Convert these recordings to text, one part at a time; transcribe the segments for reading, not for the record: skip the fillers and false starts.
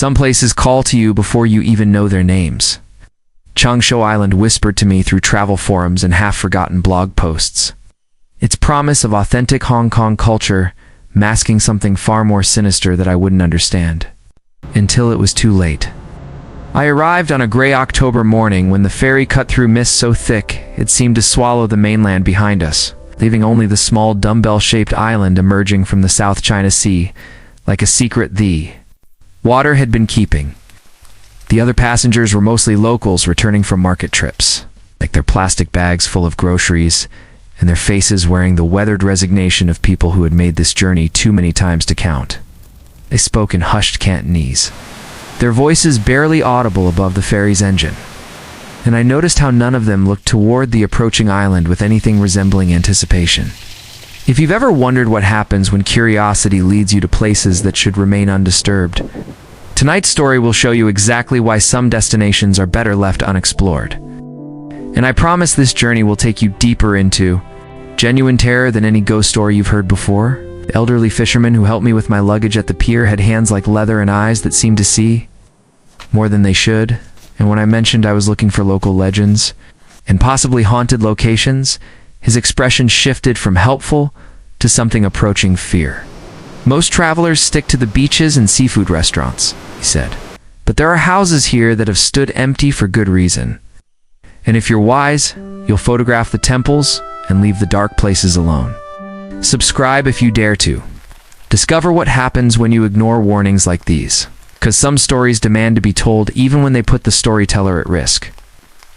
Some places call to you before you even know their names. Cheung Chau Island whispered to me through travel forums and half-forgotten blog posts. Its promise of authentic Hong Kong culture masking something far more sinister that I wouldn't understand. Until it was too late. I arrived on a gray October morning when the ferry cut through mist so thick it seemed to swallow the mainland behind us, leaving only the small dumbbell-shaped island emerging from the South China Sea, like a secret the water had been keeping. The other passengers were mostly locals returning from market trips, like their plastic bags full of groceries, and their faces wearing the weathered resignation of people who had made this journey too many times to count. They spoke in hushed Cantonese, their voices barely audible above the ferry's engine, and I noticed how none of them looked toward the approaching island with anything resembling anticipation. If you've ever wondered what happens when curiosity leads you to places that should remain undisturbed, tonight's story will show you exactly why some destinations are better left unexplored. And I promise this journey will take you deeper into genuine terror than any ghost story you've heard before. The elderly fisherman who helped me with my luggage at the pier had hands like leather and eyes that seemed to see more than they should. And when I mentioned I was looking for local legends and possibly haunted locations, his expression shifted from helpful to something approaching fear. Most travelers stick to the beaches and seafood restaurants, he said. But there are houses here that have stood empty for good reason. And if you're wise, you'll photograph the temples and leave the dark places alone. Subscribe if you dare to. Discover what happens when you ignore warnings like these, because some stories demand to be told even when they put the storyteller at risk.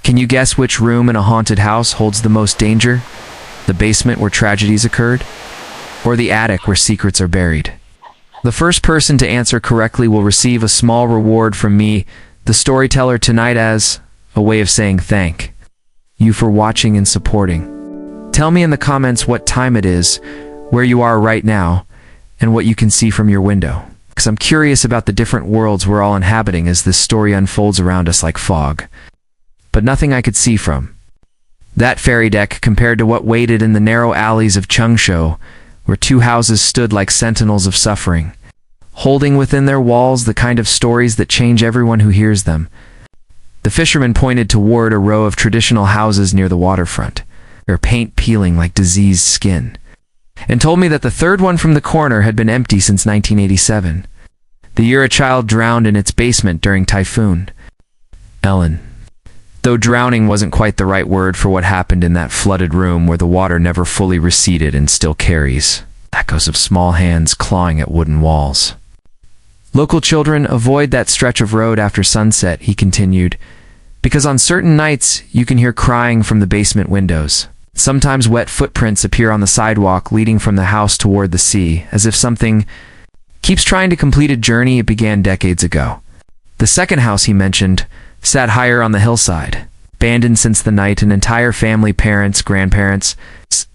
Can you guess which room in a haunted house holds the most danger? The basement where tragedies occurred? Or the attic where secrets are buried? The first person to answer correctly will receive a small reward from me, the storyteller, tonight, as a way of saying thank you for watching and supporting. Tell me in the comments what time it is, where you are right now, and what you can see from your window. Because I'm curious about the different worlds we're all inhabiting as this story unfolds around us like fog. But nothing I could see from that ferry deck compared to what waited in the narrow alleys of Cheung Chau, where two houses stood like sentinels of suffering, holding within their walls the kind of stories that change everyone who hears them. The fisherman pointed toward a row of traditional houses near the waterfront, their paint peeling like diseased skin, and told me that the third one from the corner had been empty since 1987, the year a child drowned in its basement during typhoon. Ellen. Though drowning wasn't quite the right word for what happened in that flooded room where the water never fully receded and still carries echoes of small hands clawing at wooden walls. Local children, avoid that stretch of road after sunset, he continued, because on certain nights you can hear crying from the basement windows. Sometimes wet footprints appear on the sidewalk leading from the house toward the sea, as if something keeps trying to complete a journey it began decades ago. The second house he mentioned sat higher on the hillside, abandoned since the night an entire family, parents, grandparents,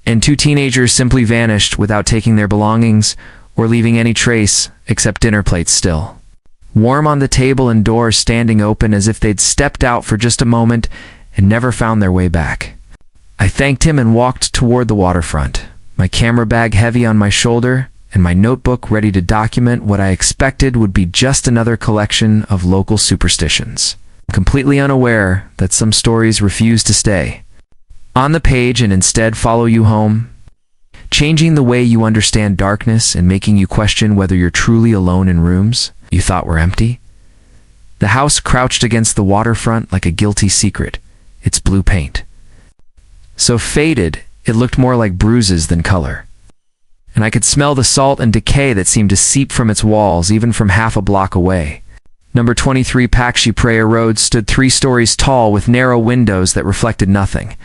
and two teenagers simply vanished without taking their belongings or leaving any trace except dinner plates still warm on the table and doors standing open as if they'd stepped out for just a moment and never found their way back. I thanked him and walked toward the waterfront, my camera bag heavy on my shoulder and my notebook ready to document what I expected would be just another collection of local superstitions, completely unaware that some stories refuse to stay on the page and instead follow you home, changing the way you understand darkness and making you question whether you're truly alone in rooms you thought were empty. The house crouched against the waterfront like a guilty secret, its blue paint so faded it looked more like bruises than color. And I could smell the salt and decay that seemed to seep from its walls even from half a block away. Number 23 Pakshi Praya Road stood 3 stories tall with narrow windows that reflected nothing,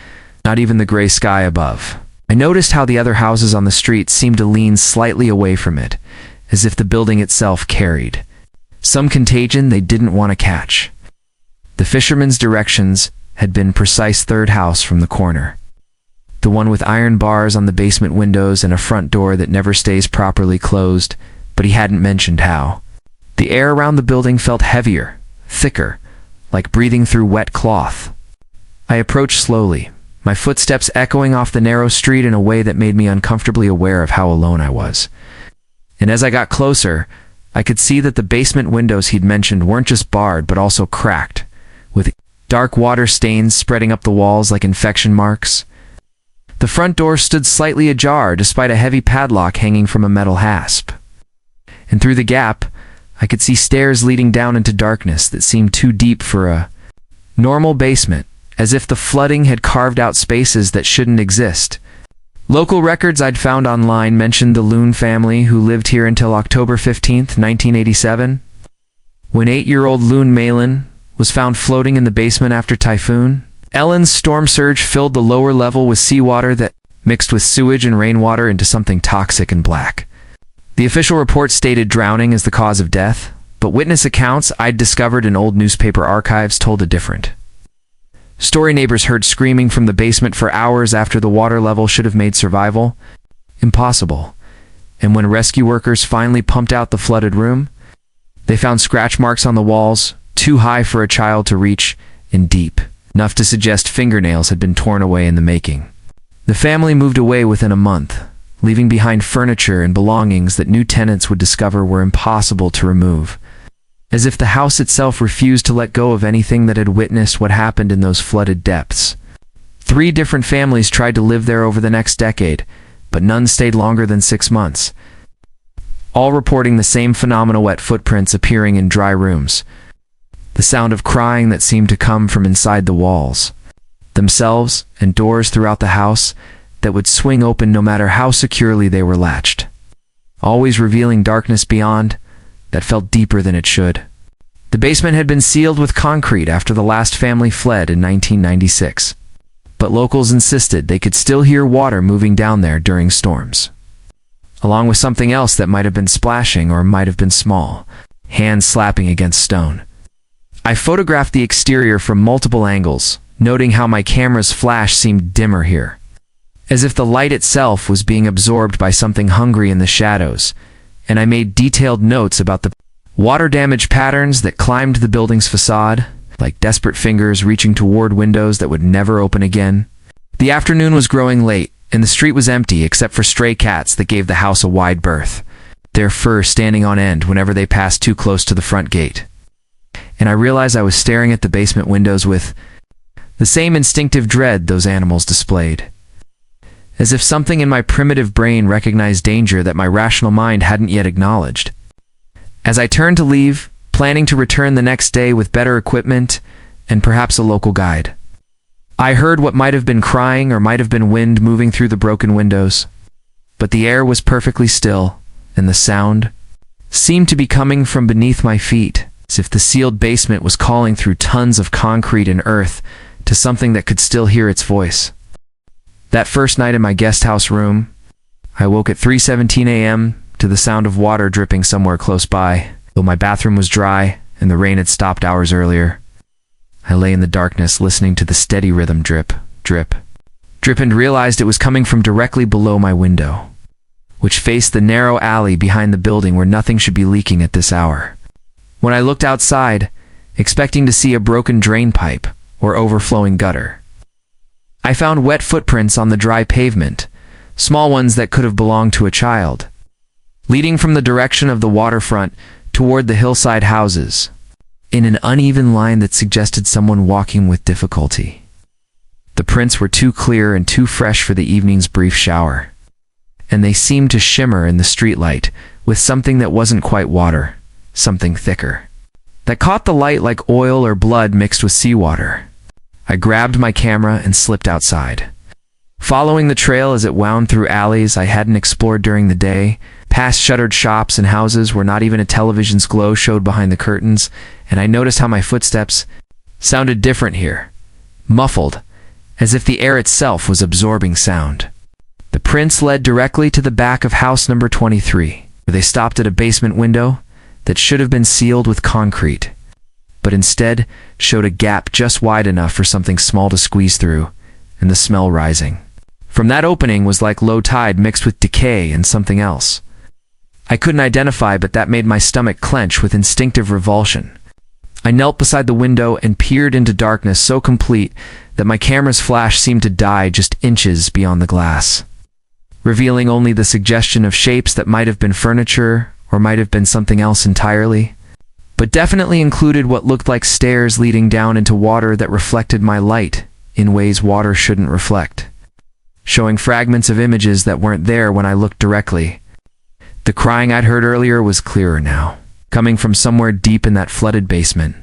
not even the gray sky above. I noticed how the other houses on the street seemed to lean slightly away from it, as if the building itself carried some contagion they didn't want to catch. The fisherman's directions had been precise third house from the corner, the one with iron bars on the basement windows and a front door that never stays properly closed, but he hadn't mentioned how. The air around the building felt heavier, thicker, like breathing through wet cloth. I approached slowly, my footsteps echoing off the narrow street in a way that made me uncomfortably aware of how alone I was. And as I got closer, I could see that the basement windows he'd mentioned weren't just barred but also cracked, with dark water stains spreading up the walls like infection marks. The front door stood slightly ajar despite a heavy padlock hanging from a metal hasp. And through the gap, I could see stairs leading down into darkness that seemed too deep for a normal basement, as if the flooding had carved out spaces that shouldn't exist. Local records I'd found online mentioned the Loon family who lived here until October 15th, 1987, when 8-year-old Loon Malin was found floating in the basement after typhoon. Ellen's storm surge filled the lower level with seawater that mixed with sewage and rainwater into something toxic and black. The official report stated drowning as the cause of death, but witness accounts I'd discovered in old newspaper archives told a different story. Neighbors heard screaming from the basement for hours after the water level should have made survival impossible. And when rescue workers finally pumped out the flooded room, they found scratch marks on the walls, too high for a child to reach, and deep enough to suggest fingernails had been torn away in the making. The family moved away within a month, leaving behind furniture and belongings that new tenants would discover were impossible to remove, as if the house itself refused to let go of anything that had witnessed what happened in those flooded depths. 3 different families tried to live there over the next decade, but none stayed longer than 6 months, all reporting the same phenomenal: wet footprints appearing in dry rooms, the sound of crying that seemed to come from inside the walls themselves, and doors throughout the house that would swing open no matter how securely they were latched, always revealing darkness beyond that felt deeper than it should. The basement had been sealed with concrete after the last family fled in 1996, but locals insisted they could still hear water moving down there during storms, along with something else that might have been splashing or might have been small, hands slapping against stone. I photographed the exterior from multiple angles, noting how my camera's flash seemed dimmer here, as if the light itself was being absorbed by something hungry in the shadows, and I made detailed notes about the water damage patterns that climbed the building's facade, like desperate fingers reaching toward windows that would never open again. The afternoon was growing late, and the street was empty except for stray cats that gave the house a wide berth, their fur standing on end whenever they passed too close to the front gate. And I realized I was staring at the basement windows with the same instinctive dread those animals displayed, as if something in my primitive brain recognized danger that my rational mind hadn't yet acknowledged. As I turned to leave, planning to return the next day with better equipment and perhaps a local guide, I heard what might have been crying or might have been wind moving through the broken windows, but the air was perfectly still, and the sound seemed to be coming from beneath my feet, as if the sealed basement was calling through tons of concrete and earth to something that could still hear its voice. That first night in my guest house room, I woke at 3:17 a.m. to the sound of water dripping somewhere close by. Though my bathroom was dry and the rain had stopped hours earlier, I lay in the darkness listening to the steady rhythm: drip, drip, drip, and realized it was coming from directly below my window, which faced the narrow alley behind the building where nothing should be leaking at this hour. When I looked outside, expecting to see a broken drain pipe or overflowing gutter, I found wet footprints on the dry pavement, small ones that could have belonged to a child, leading from the direction of the waterfront toward the hillside houses, in an uneven line that suggested someone walking with difficulty. The prints were too clear and too fresh for the evening's brief shower, and they seemed to shimmer in the streetlight with something that wasn't quite water, something thicker, that caught the light like oil or blood mixed with seawater. I grabbed my camera and slipped outside, following the trail as it wound through alleys I hadn't explored during the day, past shuttered shops and houses where not even a television's glow showed behind the curtains, and I noticed how my footsteps sounded different here, muffled, as if the air itself was absorbing sound. The prints led directly to the back of house number 23, where they stopped at a basement window that should have been sealed with concrete, but instead showed a gap just wide enough for something small to squeeze through, and the smell rising from that opening was like low tide mixed with decay and something else I couldn't identify, but that made my stomach clench with instinctive revulsion. I knelt beside the window and peered into darkness so complete that my camera's flash seemed to die just inches beyond the glass, revealing only the suggestion of shapes that might have been furniture or might have been something else entirely, but definitely included what looked like stairs leading down into water that reflected my light in ways water shouldn't reflect, showing fragments of images that weren't there when I looked directly. The crying I'd heard earlier was clearer now, coming from somewhere deep in that flooded basement.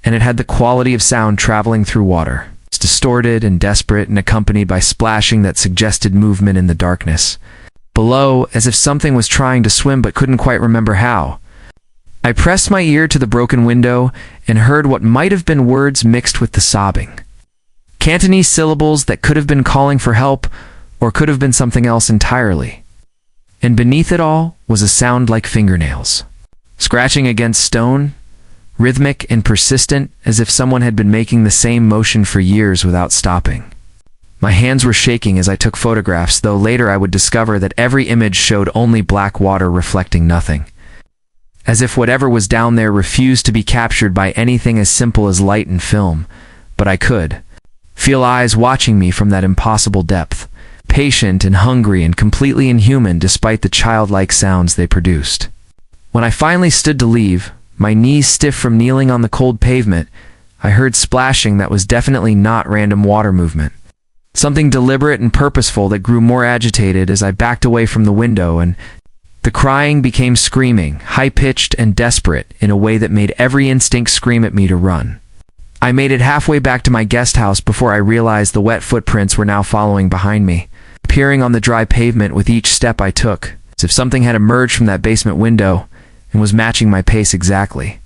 And it had the quality of sound traveling through water. It's distorted and desperate and accompanied by splashing that suggested movement in the darkness. Below, as if something was trying to swim but couldn't quite remember how. I pressed my ear to the broken window and heard what might have been words mixed with the sobbing. Cantonese syllables that could have been calling for help or could have been something else entirely. And beneath it all was a sound like fingernails, scratching against stone, rhythmic and persistent, as if someone had been making the same motion for years without stopping. My hands were shaking as I took photographs, though later I would discover that every image showed only black water reflecting nothing, as if whatever was down there refused to be captured by anything as simple as light and film. But I could feel eyes watching me from that impossible depth, patient and hungry and completely inhuman despite the childlike sounds they produced. When I finally stood to leave, my knees stiff from kneeling on the cold pavement, I heard splashing that was definitely not random water movement. Something deliberate and purposeful that grew more agitated as I backed away from the window, and the crying became screaming, high-pitched and desperate in a way that made every instinct scream at me to run. I made it halfway back to my guest house before I realized the wet footprints were now following behind me, appearing on the dry pavement with each step I took, as if something had emerged from that basement window and was matching my pace exactly,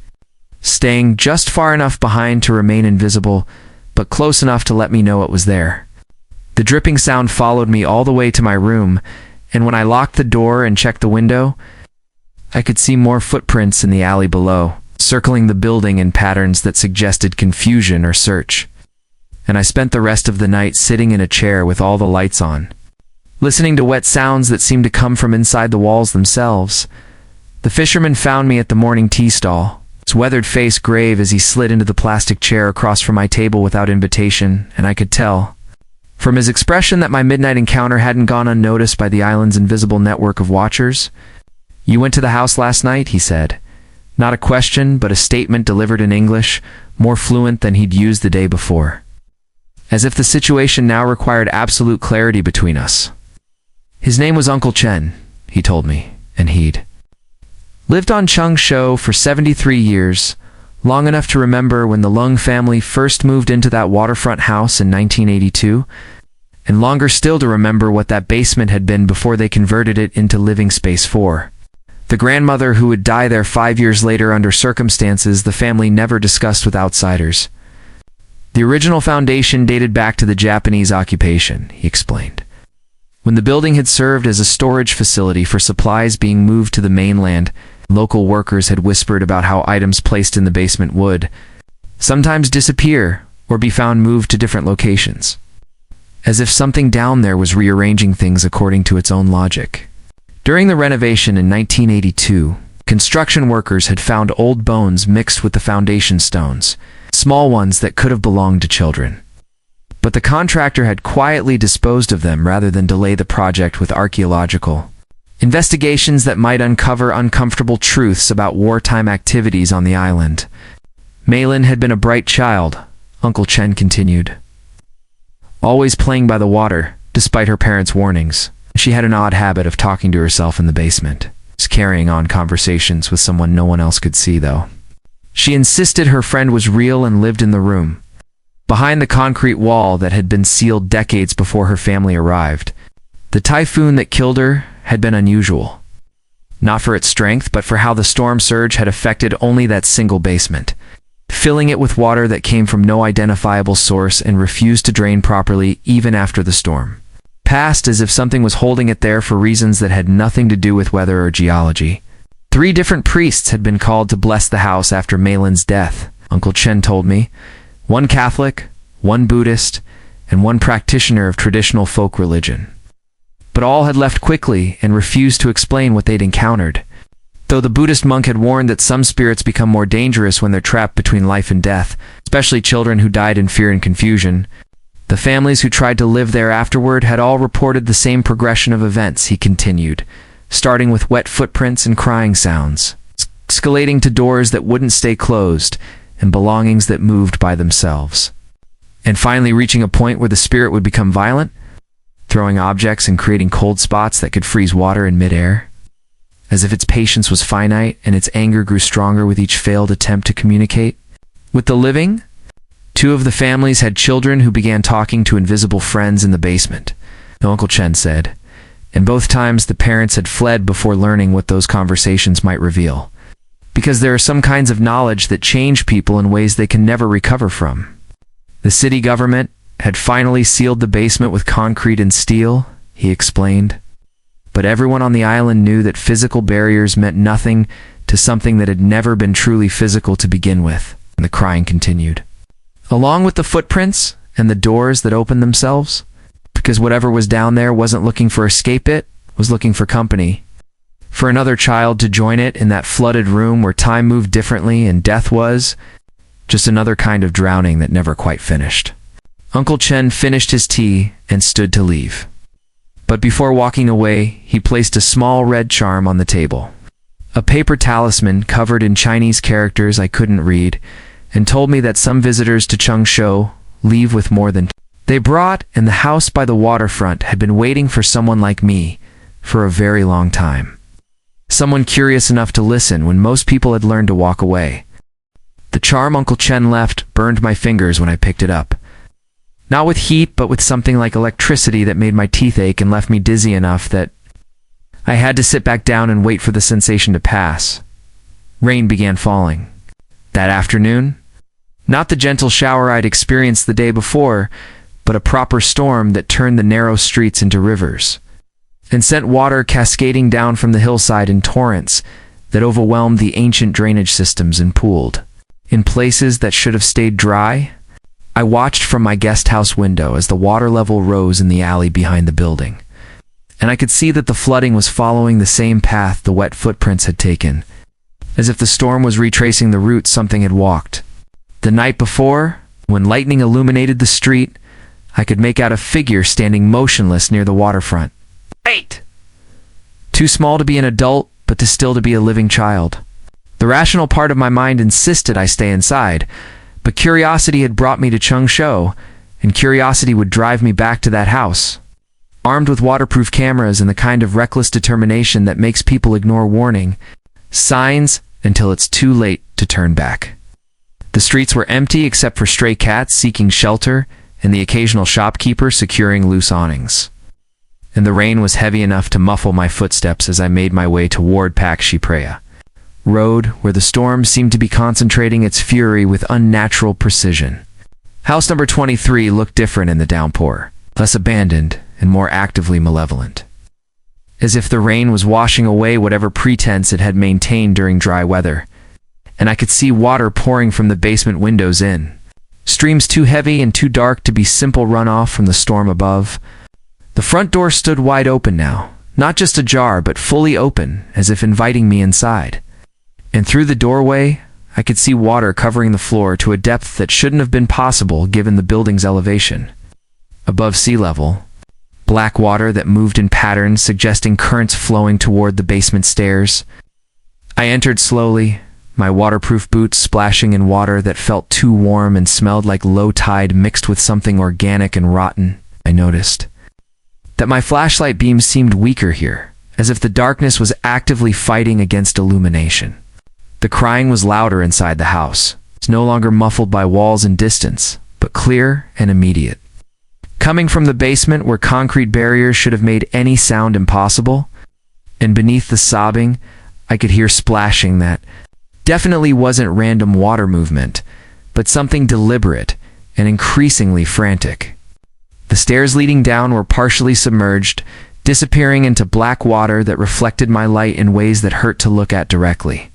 staying just far enough behind to remain invisible, but close enough to let me know it was there. The dripping sound followed me all the way to my room, and when I locked the door and checked the window, I could see more footprints in the alley below, circling the building in patterns that suggested confusion or search. And I spent the rest of the night sitting in a chair with all the lights on, listening to wet sounds that seemed to come from inside the walls themselves. The fisherman found me at the morning tea stall, his weathered face grave as he slid into the plastic chair across from my table without invitation, and I could tell, from his expression, that my midnight encounter hadn't gone unnoticed by the island's invisible network of watchers. "You went to the house last night?" he said. Not a question, but a statement delivered in English, more fluent than he'd used the day before. As if the situation now required absolute clarity between us. His name was Uncle Chen, he told me, and he'd lived on Cheung Chau for 73 years, long enough to remember when the Lung family first moved into that waterfront house in 1982, and longer still to remember what that basement had been before they converted it into living space for the grandmother who would die there 5 years later under circumstances the family never discussed with outsiders. The original foundation dated back to the Japanese occupation, he explained, when the building had served as a storage facility for supplies being moved to the mainland. Local workers had whispered about how items placed in the basement would sometimes disappear or be found moved to different locations, as if something down there was rearranging things according to its own logic. During the renovation in 1982, construction workers had found old bones mixed with the foundation stones, small ones that could have belonged to children. But the contractor had quietly disposed of them rather than delay the project with archaeological investigations that might uncover uncomfortable truths about wartime activities on the island. Maylin had been a bright child, Uncle Chen continued, always playing by the water, despite her parents' warnings. She had an odd habit of talking to herself in the basement, carrying on conversations with someone no one else could see, though. She insisted her friend was real and lived in the room, behind the concrete wall that had been sealed decades before her family arrived. The typhoon that killed her had been unusual, not for its strength, but for how the storm surge had affected only that single basement, filling it with water that came from no identifiable source and refused to drain properly even after the storm passed, as if something was holding it there for reasons that had nothing to do with weather or geology. 3 different priests had been called to bless the house after Maylin's death, Uncle Chen told me. 1 Catholic, 1 Buddhist, and 1 practitioner of traditional folk religion. But all had left quickly and refused to explain what they'd encountered. Though the Buddhist monk had warned that some spirits become more dangerous when they're trapped between life and death, especially children who died in fear and confusion, the families who tried to live there afterward had all reported the same progression of events, he continued, starting with wet footprints and crying sounds, escalating to doors that wouldn't stay closed and belongings that moved by themselves, and finally reaching a point where the spirit would become violent, throwing objects and creating cold spots that could freeze water in midair, as if its patience was finite and its anger grew stronger with each failed attempt to communicate. With the living, 2 of the families had children who began talking to invisible friends in the basement, Uncle Chen said, and both times the parents had fled before learning what those conversations might reveal, because there are some kinds of knowledge that change people in ways they can never recover from. The city government had finally sealed the basement with concrete and steel, he explained, but everyone on the island knew that physical barriers meant nothing to something that had never been truly physical to begin with, and the crying continued. Along with the footprints and the doors that opened themselves, because whatever was down there wasn't looking for escape, it was looking for company, for another child to join it in that flooded room where time moved differently and death was just another kind of drowning that never quite finished. Uncle Chen finished his tea and stood to leave. But before walking away, he placed a small red charm on the table, a paper talisman covered in Chinese characters I couldn't read, and told me that some visitors to Cheung Chau leave with more than they brought, and the house by the waterfront had been waiting for someone like me for a very long time. Someone curious enough to listen when most people had learned to walk away. The charm Uncle Chen left burned my fingers when I picked it up. Not with heat, but with something like electricity that made my teeth ache and left me dizzy enough that I had to sit back down and wait for the sensation to pass. Rain began falling. That afternoon, not the gentle shower I'd experienced the day before, but a proper storm that turned the narrow streets into rivers, and sent water cascading down from the hillside in torrents that overwhelmed the ancient drainage systems and pooled. In places that should have stayed dry, I watched from my guest house window as the water level rose in the alley behind the building, and I could see that the flooding was following the same path the wet footprints had taken, as if the storm was retracing the route something had walked. The night before, when lightning illuminated the street, I could make out a figure standing motionless near the waterfront. 8! Too small to be an adult, but still to be a living child. The rational part of my mind insisted I stay inside, but curiosity had brought me to Cheung Chau, and curiosity would drive me back to that house, armed with waterproof cameras and the kind of reckless determination that makes people ignore warning signs until it's too late to turn back. The streets were empty except for stray cats seeking shelter and the occasional shopkeeper securing loose awnings. And the rain was heavy enough to muffle my footsteps as I made my way toward Pak Shipreya Road, where the storm seemed to be concentrating its fury with unnatural precision. House number 23 looked different in the downpour, less abandoned and more actively malevolent, as if the rain was washing away whatever pretense it had maintained during dry weather, and I could see water pouring from the basement windows in, streams too heavy and too dark to be simple runoff from the storm above. The front door stood wide open now, not just ajar but fully open, as if inviting me inside. And through the doorway, I could see water covering the floor to a depth that shouldn't have been possible given the building's elevation. Above sea level, black water that moved in patterns suggesting currents flowing toward the basement stairs. I entered slowly, my waterproof boots splashing in water that felt too warm and smelled like low tide mixed with something organic and rotten. I noticed that my flashlight beams seemed weaker here, as if the darkness was actively fighting against illumination. The crying was louder inside the house. It's no longer muffled by walls and distance, but clear and immediate. Coming from the basement where concrete barriers should have made any sound impossible, and beneath the sobbing, I could hear splashing that definitely wasn't random water movement, but something deliberate and increasingly frantic. The stairs leading down were partially submerged, disappearing into black water that reflected my light in ways that hurt to look at directly,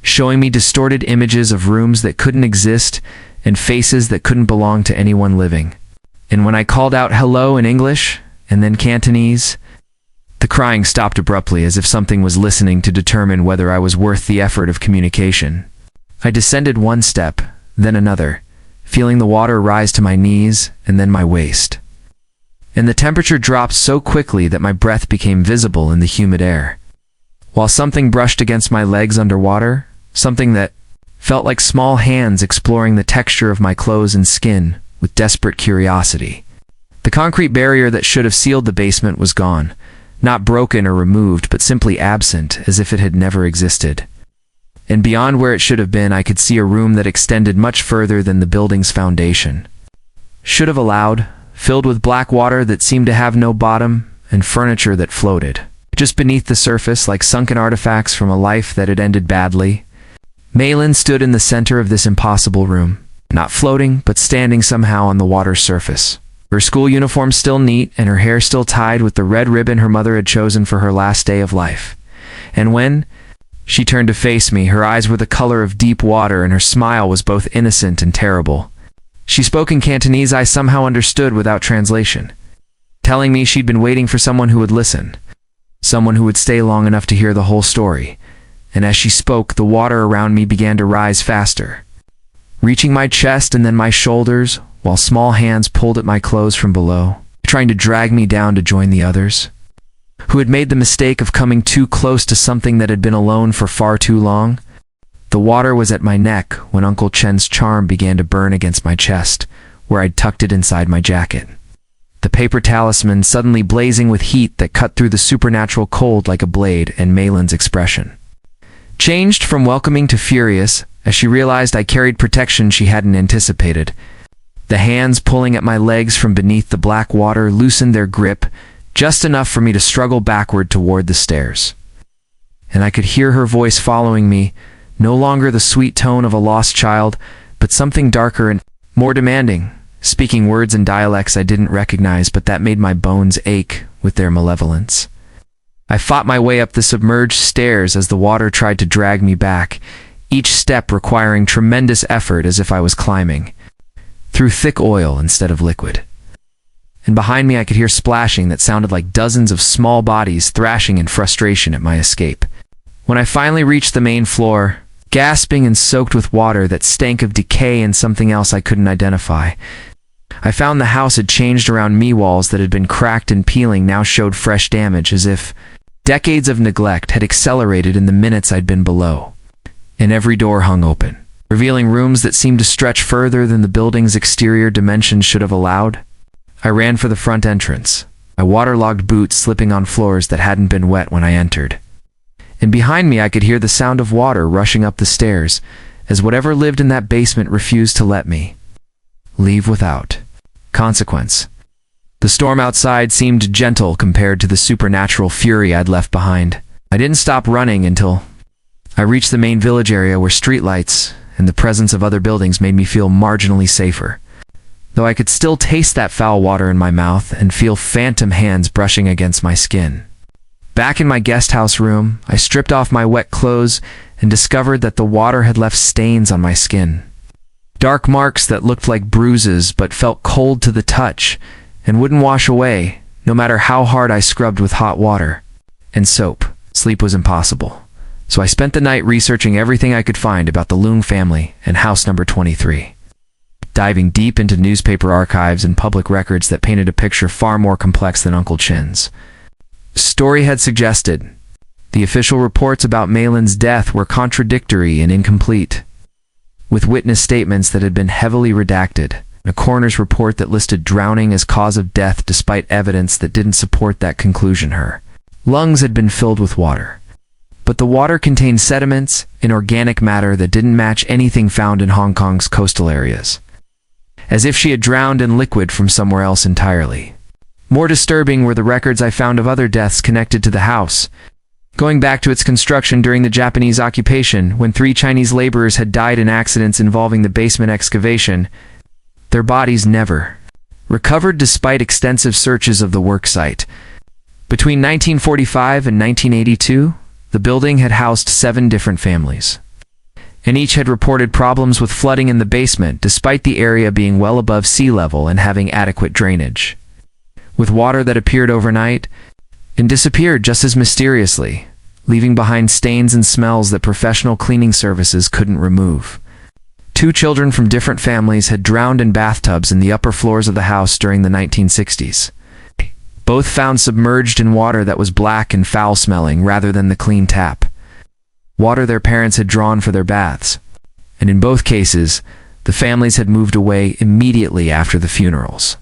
showing me distorted images of rooms that couldn't exist and faces that couldn't belong to anyone living. And when I called out hello in English, and then Cantonese, the crying stopped abruptly as if something was listening to determine whether I was worth the effort of communication. I descended one step, then another, feeling the water rise to my knees and then my waist. And the temperature dropped so quickly that my breath became visible in the humid air. while something brushed against my legs underwater, something that felt like small hands exploring the texture of my clothes and skin with desperate curiosity. The concrete barrier that should have sealed the basement was gone, not broken or removed, but simply absent, as if it had never existed. And beyond where it should have been, I could see a room that extended much further than the building's foundation. Should have allowed, filled with black water that seemed to have no bottom, and furniture that floated just beneath the surface like sunken artifacts from a life that had ended badly. Malin stood in the center of this impossible room, not floating, but standing somehow on the water's surface. Her school uniform still neat, and her hair still tied with the red ribbon her mother had chosen for her last day of life. And when she turned to face me, her eyes were the color of deep water, and her smile was both innocent and terrible. She spoke in Cantonese I somehow understood without translation, telling me she'd been waiting for someone who would listen, someone who would stay long enough to hear the whole story. And as she spoke, the water around me began to rise faster, reaching my chest and then my shoulders, while small hands pulled at my clothes from below, trying to drag me down to join the others, who had made the mistake of coming too close to something that had been alone for far too long. The water was at my neck when Uncle Chen's charm began to burn against my chest, where I'd tucked it inside my jacket. The paper talisman suddenly blazing with heat that cut through the supernatural cold like a blade, and Malin's expression changed from welcoming to furious as she realized I carried protection she hadn't anticipated. The hands pulling at my legs from beneath the black water loosened their grip just enough for me to struggle backward toward the stairs. And I could hear her voice following me, no longer the sweet tone of a lost child, but something darker and more demanding, speaking words and dialects I didn't recognize, but that made my bones ache with their malevolence. I fought my way up the submerged stairs as the water tried to drag me back, each step requiring tremendous effort as if I was climbing through thick oil instead of liquid. And behind me I could hear splashing that sounded like dozens of small bodies thrashing in frustration at my escape. When I finally reached the main floor, gasping and soaked with water that stank of decay and something else I couldn't identify, I found the house had changed around me. Walls that had been cracked and peeling now showed fresh damage, as if decades of neglect had accelerated in the minutes I'd been below. And every door hung open, revealing rooms that seemed to stretch further than the building's exterior dimensions should have allowed. I ran for the front entrance, my waterlogged boots slipping on floors that hadn't been wet when I entered. And behind me I could hear the sound of water rushing up the stairs, as whatever lived in that basement refused to let me leave without consequence. The storm outside seemed gentle compared to the supernatural fury I'd left behind. I didn't stop running until I reached the main village area, where streetlights and the presence of other buildings made me feel marginally safer, though I could still taste that foul water in my mouth and feel phantom hands brushing against my skin. Back in my guest house room, I stripped off my wet clothes and discovered that the water had left stains on my skin. Dark marks that looked like bruises but felt cold to the touch and wouldn't wash away, no matter how hard I scrubbed with hot water and soap. Sleep was impossible, so I spent the night researching everything I could find about the Leung family and house number 23, diving deep into newspaper archives and public records that painted a picture far more complex than Uncle Chen's story had suggested. The official reports about Malin's death were contradictory and incomplete, with witness statements that had been heavily redacted, a coroner's report that listed drowning as cause of death despite evidence that didn't support that conclusion. Her lungs had been filled with water, but the water contained sediments and organic matter that didn't match anything found in Hong Kong's coastal areas, as if she had drowned in liquid from somewhere else entirely. More disturbing were the records I found of other deaths connected to the house, going back to its construction during the Japanese occupation, when 3 Chinese laborers had died in accidents involving the basement excavation. Their bodies never recovered despite extensive searches of the work site. Between 1945 and 1982, the building had housed 7 different families, and each had reported problems with flooding in the basement despite the area being well above sea level and having adequate drainage, with water that appeared overnight and disappeared just as mysteriously, leaving behind stains and smells that professional cleaning services couldn't remove. 2 children from different families had drowned in bathtubs in the upper floors of the house during the 1960s. both found submerged in water that was black and foul-smelling rather than the clean tap. Water their parents had drawn for their baths. And in both cases, the families had moved away immediately after the funerals,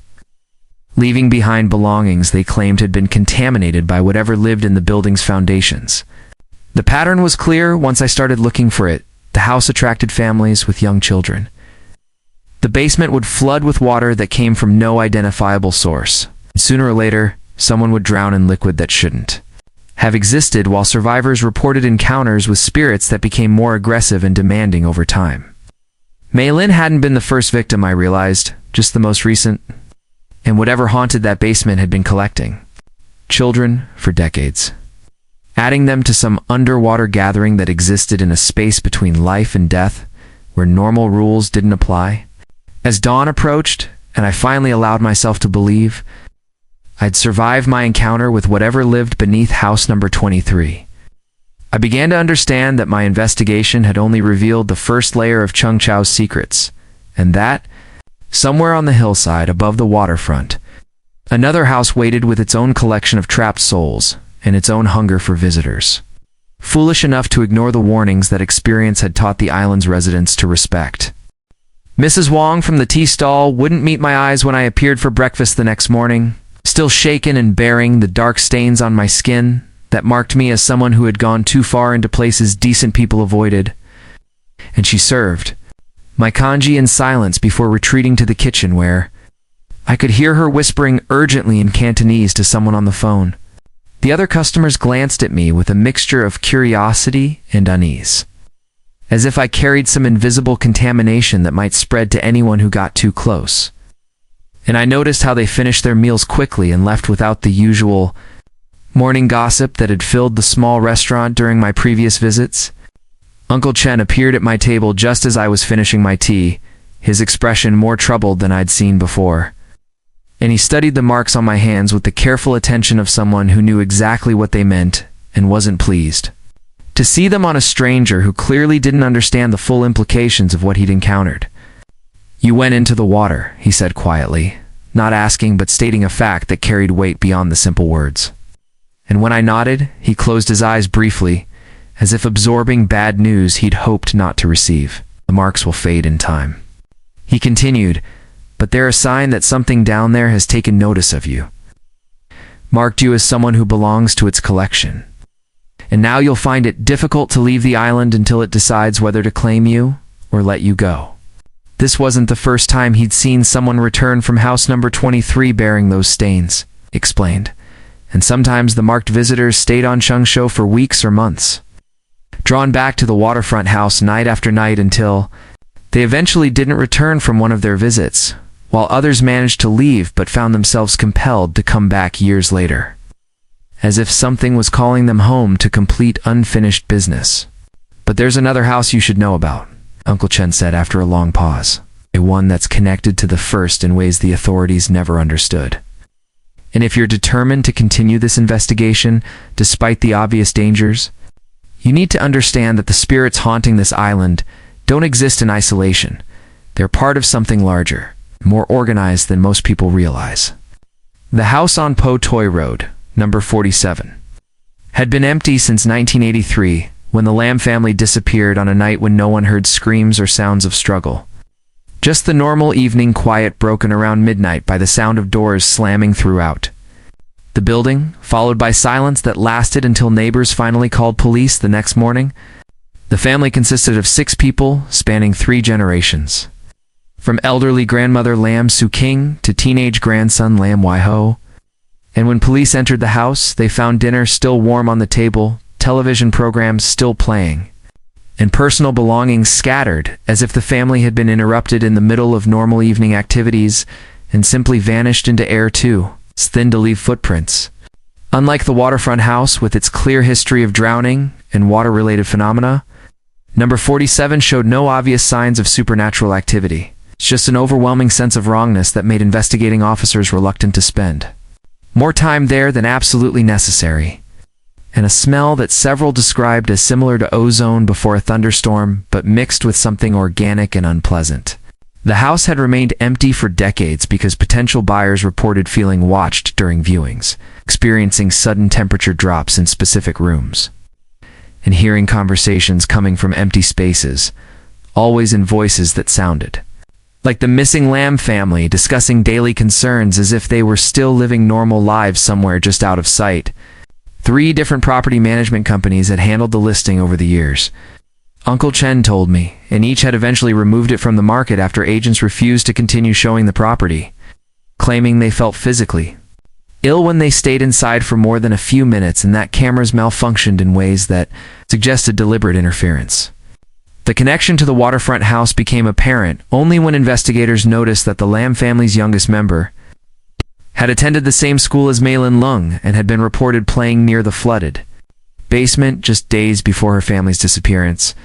leaving behind belongings they claimed had been contaminated by whatever lived in the building's foundations. The pattern was clear once I started looking for it. The house attracted families with young children. The basement would flood with water that came from no identifiable source. Sooner or later, someone would drown in liquid that shouldn't have existed, while survivors reported encounters with spirits that became more aggressive and demanding over time. Mei Lin hadn't been the first victim, I realized, just the most recent. And whatever haunted that basement had been collecting children for decades, adding them to some underwater gathering that existed in a space between life and death, where normal rules didn't apply. As dawn approached, and I finally allowed myself to believe I'd survived my encounter with whatever lived beneath house number 23, I began to understand that my investigation had only revealed the first layer of Cheung Chau's secrets, and that, somewhere on the hillside above the waterfront, another house waited with its own collection of trapped souls and its own hunger for visitors, foolish enough to ignore the warnings that experience had taught the island's residents to respect. Mrs. Wong from the tea stall wouldn't meet my eyes when I appeared for breakfast the next morning, still shaken and bearing the dark stains on my skin that marked me as someone who had gone too far into places decent people avoided. And she served my congee in silence before retreating to the kitchen, where I could hear her whispering urgently in Cantonese to someone on the phone. The other customers glanced at me with a mixture of curiosity and unease, as if I carried some invisible contamination that might spread to anyone who got too close. And I noticed how they finished their meals quickly and left without the usual morning gossip that had filled the small restaurant during my previous visits. Uncle Chen appeared at my table just as I was finishing my tea, his expression more troubled than I'd seen before. And he studied the marks on my hands with the careful attention of someone who knew exactly what they meant and wasn't pleased to see them on a stranger who clearly didn't understand the full implications of what he'd encountered. "You went into the water," he said quietly, not asking but stating a fact that carried weight beyond the simple words. And when I nodded, he closed his eyes briefly, as if absorbing bad news he'd hoped not to receive. "The marks will fade in time," he continued, "but they're a sign that something down there has taken notice of you, marked you as someone who belongs to its collection. And now you'll find it difficult to leave the island until it decides whether to claim you or let you go." This wasn't the first time he'd seen someone return from house number 23 bearing those stains, he explained, and sometimes the marked visitors stayed on Cheung Chau for weeks or months, drawn back to the waterfront house night after night until they eventually didn't return from one of their visits, while others managed to leave but found themselves compelled to come back years later, as if something was calling them home to complete unfinished business. "But there's another house you should know about," Uncle Chen said after a long pause, "a one that's connected to the first in ways the authorities never understood. And if you're determined to continue this investigation, despite the obvious dangers, you need to understand that the spirits haunting this island don't exist in isolation. They're part of something larger, more organized than most people realize." The house on Po Toi Road, number 47, had been empty since 1983, when the Lam family disappeared on a night when no one heard screams or sounds of struggle. Just the normal evening quiet broken around midnight by the sound of doors slamming throughout the building, followed by silence that lasted until neighbors finally called police the next morning. The family consisted of 6 people, spanning 3 generations, from elderly grandmother Lam Su King to teenage grandson Lam Wai Ho. And when police entered the house, they found dinner still warm on the table, television programs still playing, and personal belongings scattered, as if the family had been interrupted in the middle of normal evening activities and simply vanished into air too, thin to leave footprints. Unlike the waterfront house with its clear history of drowning and water-related phenomena, number 47 showed no obvious signs of supernatural activity. It's just an overwhelming sense of wrongness that made investigating officers reluctant to spend more time there than absolutely necessary, and a smell that several described as similar to ozone before a thunderstorm, but mixed with something organic and unpleasant. The house had remained empty for decades because potential buyers reported feeling watched during viewings, experiencing sudden temperature drops in specific rooms, and hearing conversations coming from empty spaces, always in voices that sounded like the missing Lamb family discussing daily concerns as if they were still living normal lives somewhere just out of sight. 3 different property management companies had handled the listing over the years, Uncle Chen told me, and each had eventually removed it from the market after agents refused to continue showing the property, claiming they felt physically ill when they stayed inside for more than a few minutes and that cameras malfunctioned in ways that suggested deliberate interference. The connection to the waterfront house became apparent only when investigators noticed that the Lam family's youngest member had attended the same school as Maylin Lung and had been reported playing near the flooded basement just days before her family's disappearance.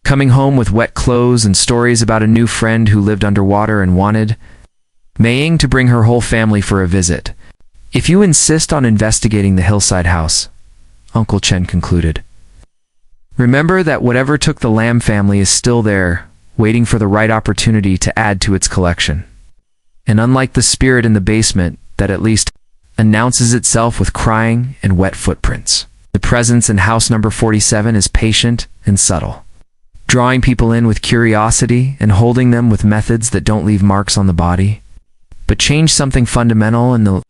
Coming home with wet clothes and stories about a new friend who lived underwater and wanted Maying to bring her whole family for a visit. If you insist on investigating the hillside house, Uncle Chen concluded, remember that whatever took the Lam family is still there, waiting for the right opportunity to add to its collection. And unlike the spirit in the basement that at least announces itself with crying and wet footprints, the presence in house number 47 is patient and subtle, drawing people in with curiosity and holding them with methods that don't leave marks on the body, but change something fundamental in the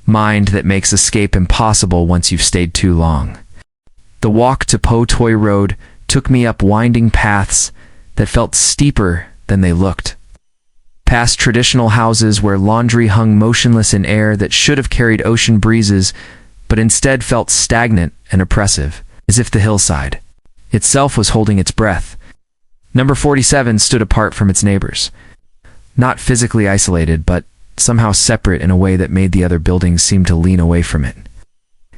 mind that makes escape impossible once you've stayed too long. The walk to Po Toi Road took me up winding paths that felt steeper than they looked, past traditional houses where laundry hung motionless in air that should have carried ocean breezes, but instead felt stagnant and oppressive, as if the hillside itself was holding its breath. Number 47 stood apart from its neighbors, not physically isolated, but somehow separate in a way that made the other buildings seem to lean away from it,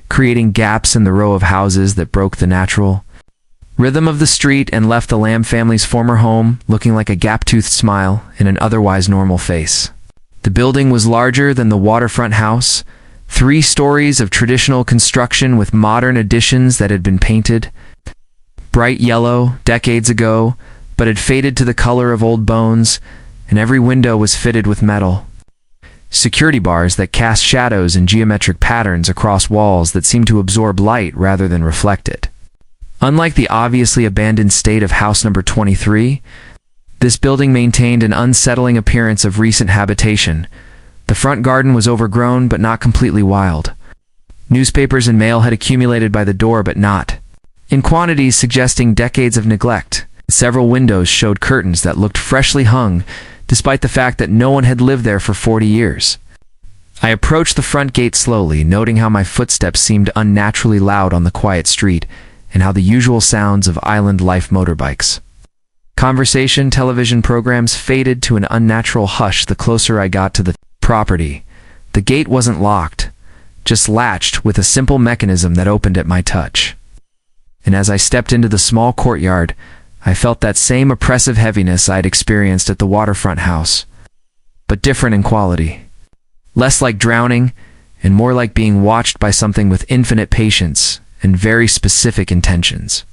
creating gaps in the row of houses that broke the natural rhythm of the street and left the Lam family's former home looking like a gap-toothed smile in an otherwise normal face. The building was larger than the waterfront house, 3 stories of traditional construction with modern additions that had been painted bright yellow decades ago, but had faded to the color of old bones, and every window was fitted with metal security bars that cast shadows in geometric patterns across walls that seemed to absorb light rather than reflect it. Unlike the obviously abandoned state of house number 23, this building maintained an unsettling appearance of recent habitation. The front garden was overgrown but not completely wild. Newspapers and mail had accumulated by the door but not in quantities suggesting decades of neglect. Several windows showed curtains that looked freshly hung, despite the fact that no one had lived there for 40 years. I approached the front gate slowly, noting how my footsteps seemed unnaturally loud on the quiet street, and how the usual sounds of island life motorbikes, conversation, television programs faded to an unnatural hush the closer I got to the property. The gate wasn't locked, just latched with a simple mechanism that opened at my touch. And as I stepped into the small courtyard, I felt that same oppressive heaviness I'd experienced at the waterfront house, but different in quality. Less like drowning, and more like being watched by something with infinite patience and very specific intentions.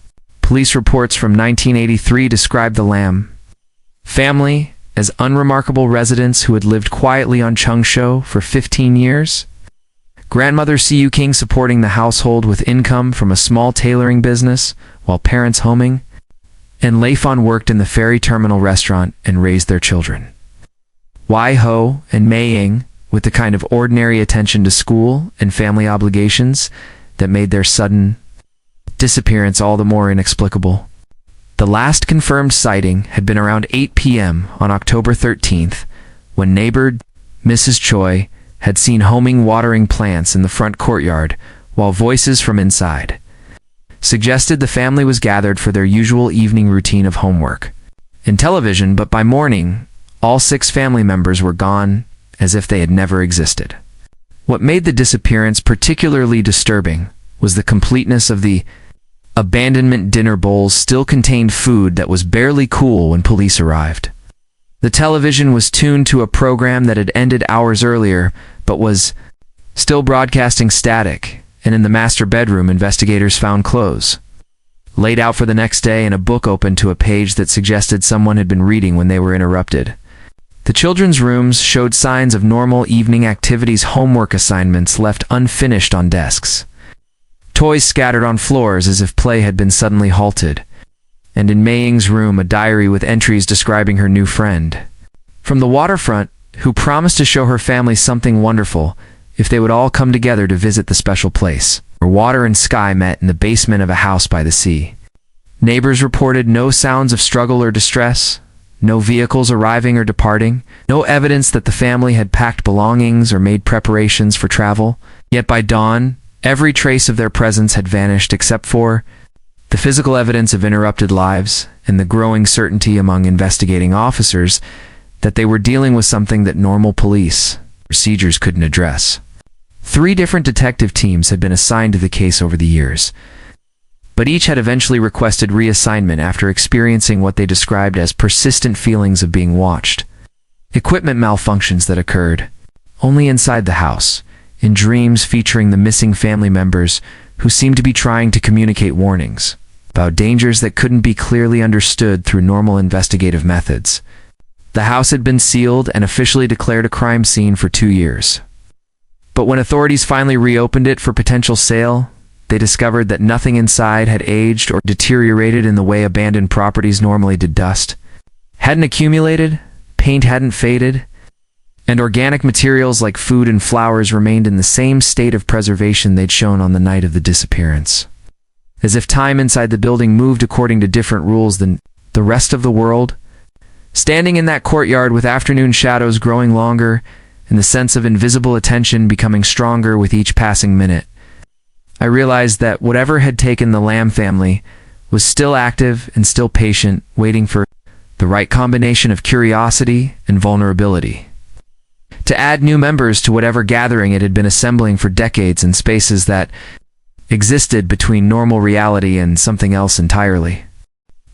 Police reports from 1983 described the Lam family as unremarkable residents who had lived quietly on Cheung Chau for 15 years. Grandmother Siu King supporting the household with income from a small tailoring business, while parents homing, and Lei Fan worked in the ferry terminal restaurant and raised their children. Wai Ho and Mei Ying, with the kind of ordinary attention to school and family obligations that made their sudden disappearance all the more inexplicable. The last confirmed sighting had been around 8 p.m. on October 13th, when neighbor Mrs. Choi had seen homing watering plants in the front courtyard, while voices from inside suggested the family was gathered for their usual evening routine of homework and television, but by morning, all 6 family members were gone as if they had never existed. What made the disappearance particularly disturbing was the completeness of the abandonment. Dinner bowls still contained food that was barely cool when police arrived. The television was tuned to a program that had ended hours earlier, but was still broadcasting static, and in the master bedroom, investigators found clothes laid out for the next day and a book open to a page that suggested someone had been reading when they were interrupted. The children's rooms showed signs of normal evening activities, homework assignments left unfinished on desks, toys scattered on floors as if play had been suddenly halted, and in Mei Ying's room a diary with entries describing her new friend from the waterfront, who promised to show her family something wonderful if they would all come together to visit the special place, where water and sky met in the basement of a house by the sea. Neighbors reported no sounds of struggle or distress, no vehicles arriving or departing, no evidence that the family had packed belongings or made preparations for travel. Yet by dawn, every trace of their presence had vanished except for the physical evidence of interrupted lives and the growing certainty among investigating officers that they were dealing with something that normal police procedures couldn't address. 3 different detective teams had been assigned to the case over the years, but each had eventually requested reassignment after experiencing what they described as persistent feelings of being watched. Equipment malfunctions that occurred only inside the house, in dreams featuring the missing family members who seemed to be trying to communicate warnings about dangers that couldn't be clearly understood through normal investigative methods. The house had been sealed and officially declared a crime scene for 2 years. But when authorities finally reopened it for potential sale, they discovered that nothing inside had aged or deteriorated in the way abandoned properties normally did. Dust hadn't accumulated, paint hadn't faded, and organic materials like food and flowers remained in the same state of preservation they'd shown on the night of the disappearance. As if time inside the building moved according to different rules than the rest of the world. Standing in that courtyard with afternoon shadows growing longer and the sense of invisible attention becoming stronger with each passing minute, I realized that whatever had taken the Lam family was still active and still patient, waiting for the right combination of curiosity and vulnerability to add new members to whatever gathering it had been assembling for decades in spaces that existed between normal reality and something else entirely.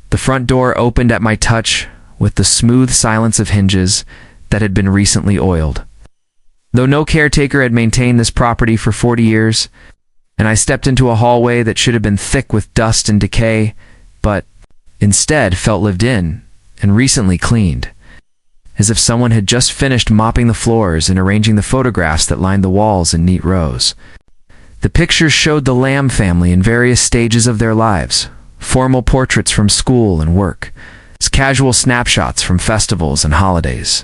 The front door opened at my touch with the smooth silence of hinges that had been recently oiled. Though no caretaker had maintained this property for 40 years, and I stepped into a hallway that should have been thick with dust and decay, but instead felt lived in and recently cleaned, as if someone had just finished mopping the floors and arranging the photographs that lined the walls in neat rows. The pictures showed the Lam family in various stages of their lives, formal portraits from school and work, casual snapshots from festivals and holidays,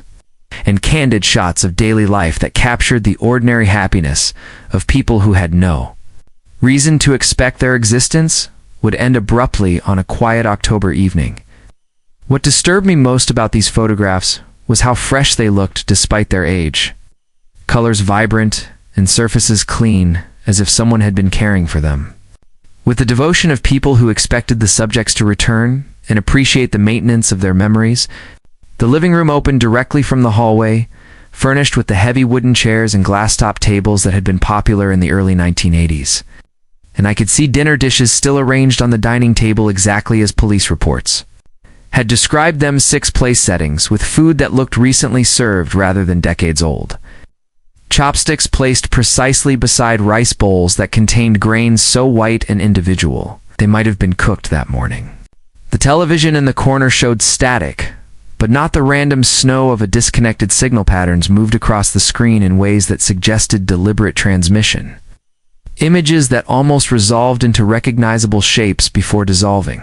and candid shots of daily life that captured the ordinary happiness of people who had no reason to expect their existence would end abruptly on a quiet October evening. What disturbed me most about these photographs was how fresh they looked despite their age. Colors vibrant and surfaces clean, as if someone had been caring for them. With the devotion of people who expected the subjects to return and appreciate the maintenance of their memories, the living room opened directly from the hallway, furnished with the heavy wooden chairs and glass-top tables that had been popular in the early 1980s. And I could see dinner dishes still arranged on the dining table exactly as police reports had described them. 6 place settings with food that looked recently served rather than decades old. Chopsticks placed precisely beside rice bowls that contained grains so white and individual they might have been cooked that morning. The television in the corner showed static, but not the random snow of a disconnected signal. Patterns moved across the screen in ways that suggested deliberate transmission. Images that almost resolved into recognizable shapes before dissolving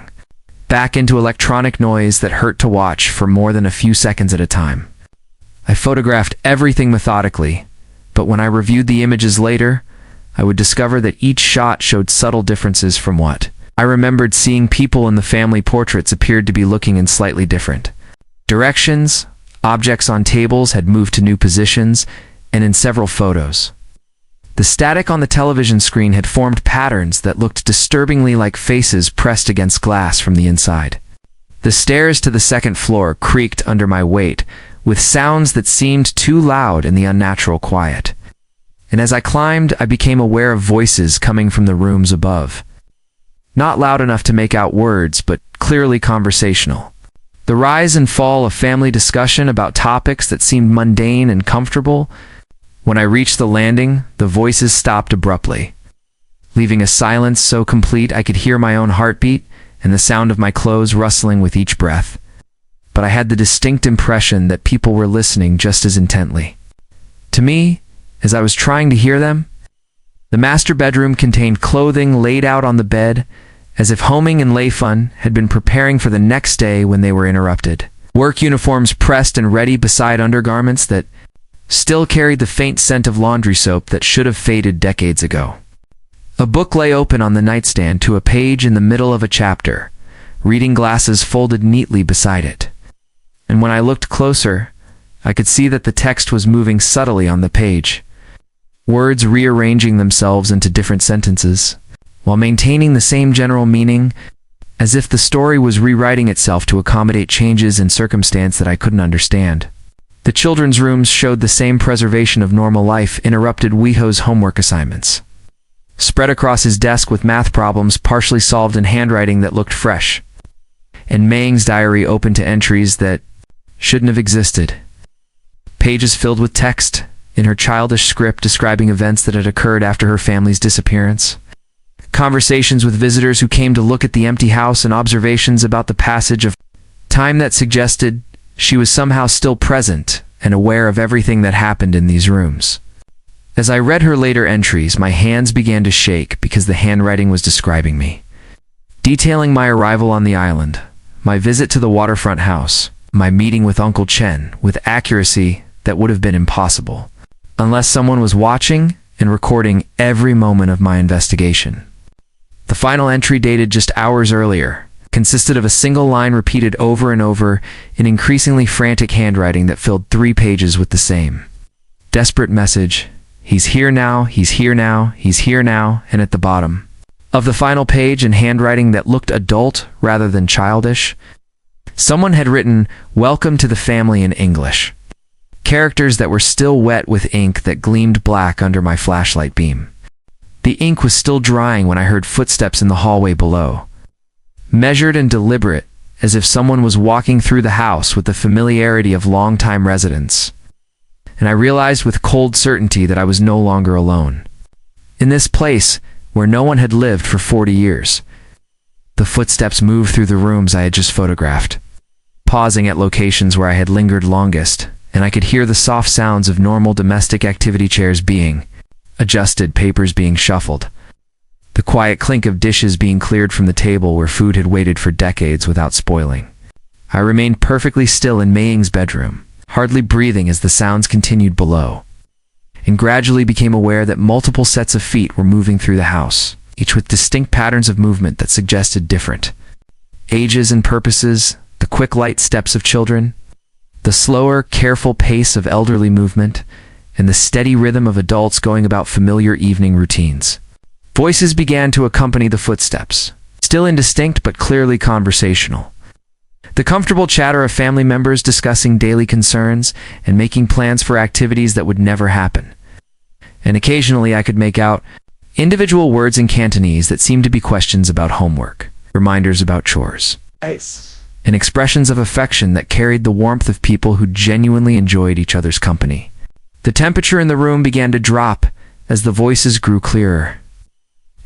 back into electronic noise that hurt to watch for more than a few seconds at a time. I photographed everything methodically, but when I reviewed the images later, I would discover that each shot showed subtle differences from what I remembered seeing. People in the family portraits appeared to be looking in slightly different directions. Objects on tables had moved to new positions, and in several photos, the static on the television screen had formed patterns that looked disturbingly like faces pressed against glass from the inside. The stairs to the second floor creaked under my weight, with sounds that seemed too loud in the unnatural quiet. And as I climbed, I became aware of voices coming from the rooms above. Not loud enough to make out words, but clearly conversational. The rise and fall of family discussion about topics that seemed mundane and comfortable. When I reached the landing, the voices stopped abruptly, leaving a silence so complete I could hear my own heartbeat and the sound of my clothes rustling with each breath. but I had the distinct impression that people were listening just as intently. To me, as I was trying to hear them, the master bedroom contained clothing laid out on the bed, as if Homing and Lei Fun had been preparing for the next day when they were interrupted. Work uniforms pressed and ready beside undergarments that still carried the faint scent of laundry soap that should have faded decades ago. A book lay open on the nightstand to a page in the middle of a chapter, reading glasses folded neatly beside it. And when I looked closer, I could see that the text was moving subtly on the page, words rearranging themselves into different sentences, while maintaining the same general meaning, as if the story was rewriting itself to accommodate changes in circumstance that I couldn't understand. The children's rooms showed the same preservation of normal life interrupted Weeho's homework assignments. Spread across his desk with math problems partially solved in handwriting that looked fresh, and Maying's diary open to entries that shouldn't have existed. Pages filled with text in her childish script describing events that had occurred after her family's disappearance. Conversations with visitors who came to look at the empty house and observations about the passage of time that suggested she was somehow still present and aware of everything that happened in these rooms. As I read her later entries, my hands began to shake because the handwriting was describing me, detailing my arrival on the island, my visit to the waterfront house, my meeting with Uncle Chen with accuracy that would have been impossible, unless someone was watching and recording every moment of my investigation. The final entry, dated just hours earlier, consisted of a single line repeated over and over in increasingly frantic handwriting that filled 3 pages with the same desperate message: "He's here now, he's here now, he's here now," and at the bottom of the final page, in handwriting that looked adult rather than childish, someone had written, "Welcome to the family," in English. Characters that were still wet with ink that gleamed black under my flashlight beam. The ink was still drying when I heard footsteps in the hallway below, measured and deliberate, as if someone was walking through the house with the familiarity of long-time residents. And I realized with cold certainty that I was no longer alone. In this place, where no one had lived for 40 years, the footsteps moved through the rooms I had just photographed, pausing at locations where I had lingered longest, and I could hear the soft sounds of normal domestic activity: chairs being adjusted, papers being shuffled, the quiet clink of dishes being cleared from the table where food had waited for decades without spoiling. I remained perfectly still in Maying's bedroom, hardly breathing as the sounds continued below, and gradually became aware that multiple sets of feet were moving through the house, each with distinct patterns of movement that suggested different ages and purposes: the quick, light steps of children, the slower, careful pace of elderly movement, and the steady rhythm of adults going about familiar evening routines. Voices began to accompany the footsteps, still indistinct but clearly conversational. The comfortable chatter of family members discussing daily concerns and making plans for activities that would never happen. And occasionally I could make out individual words in Cantonese that seemed to be questions about homework, reminders about chores, and expressions of affection that carried the warmth of people who genuinely enjoyed each other's company. The temperature in the room began to drop as the voices grew clearer,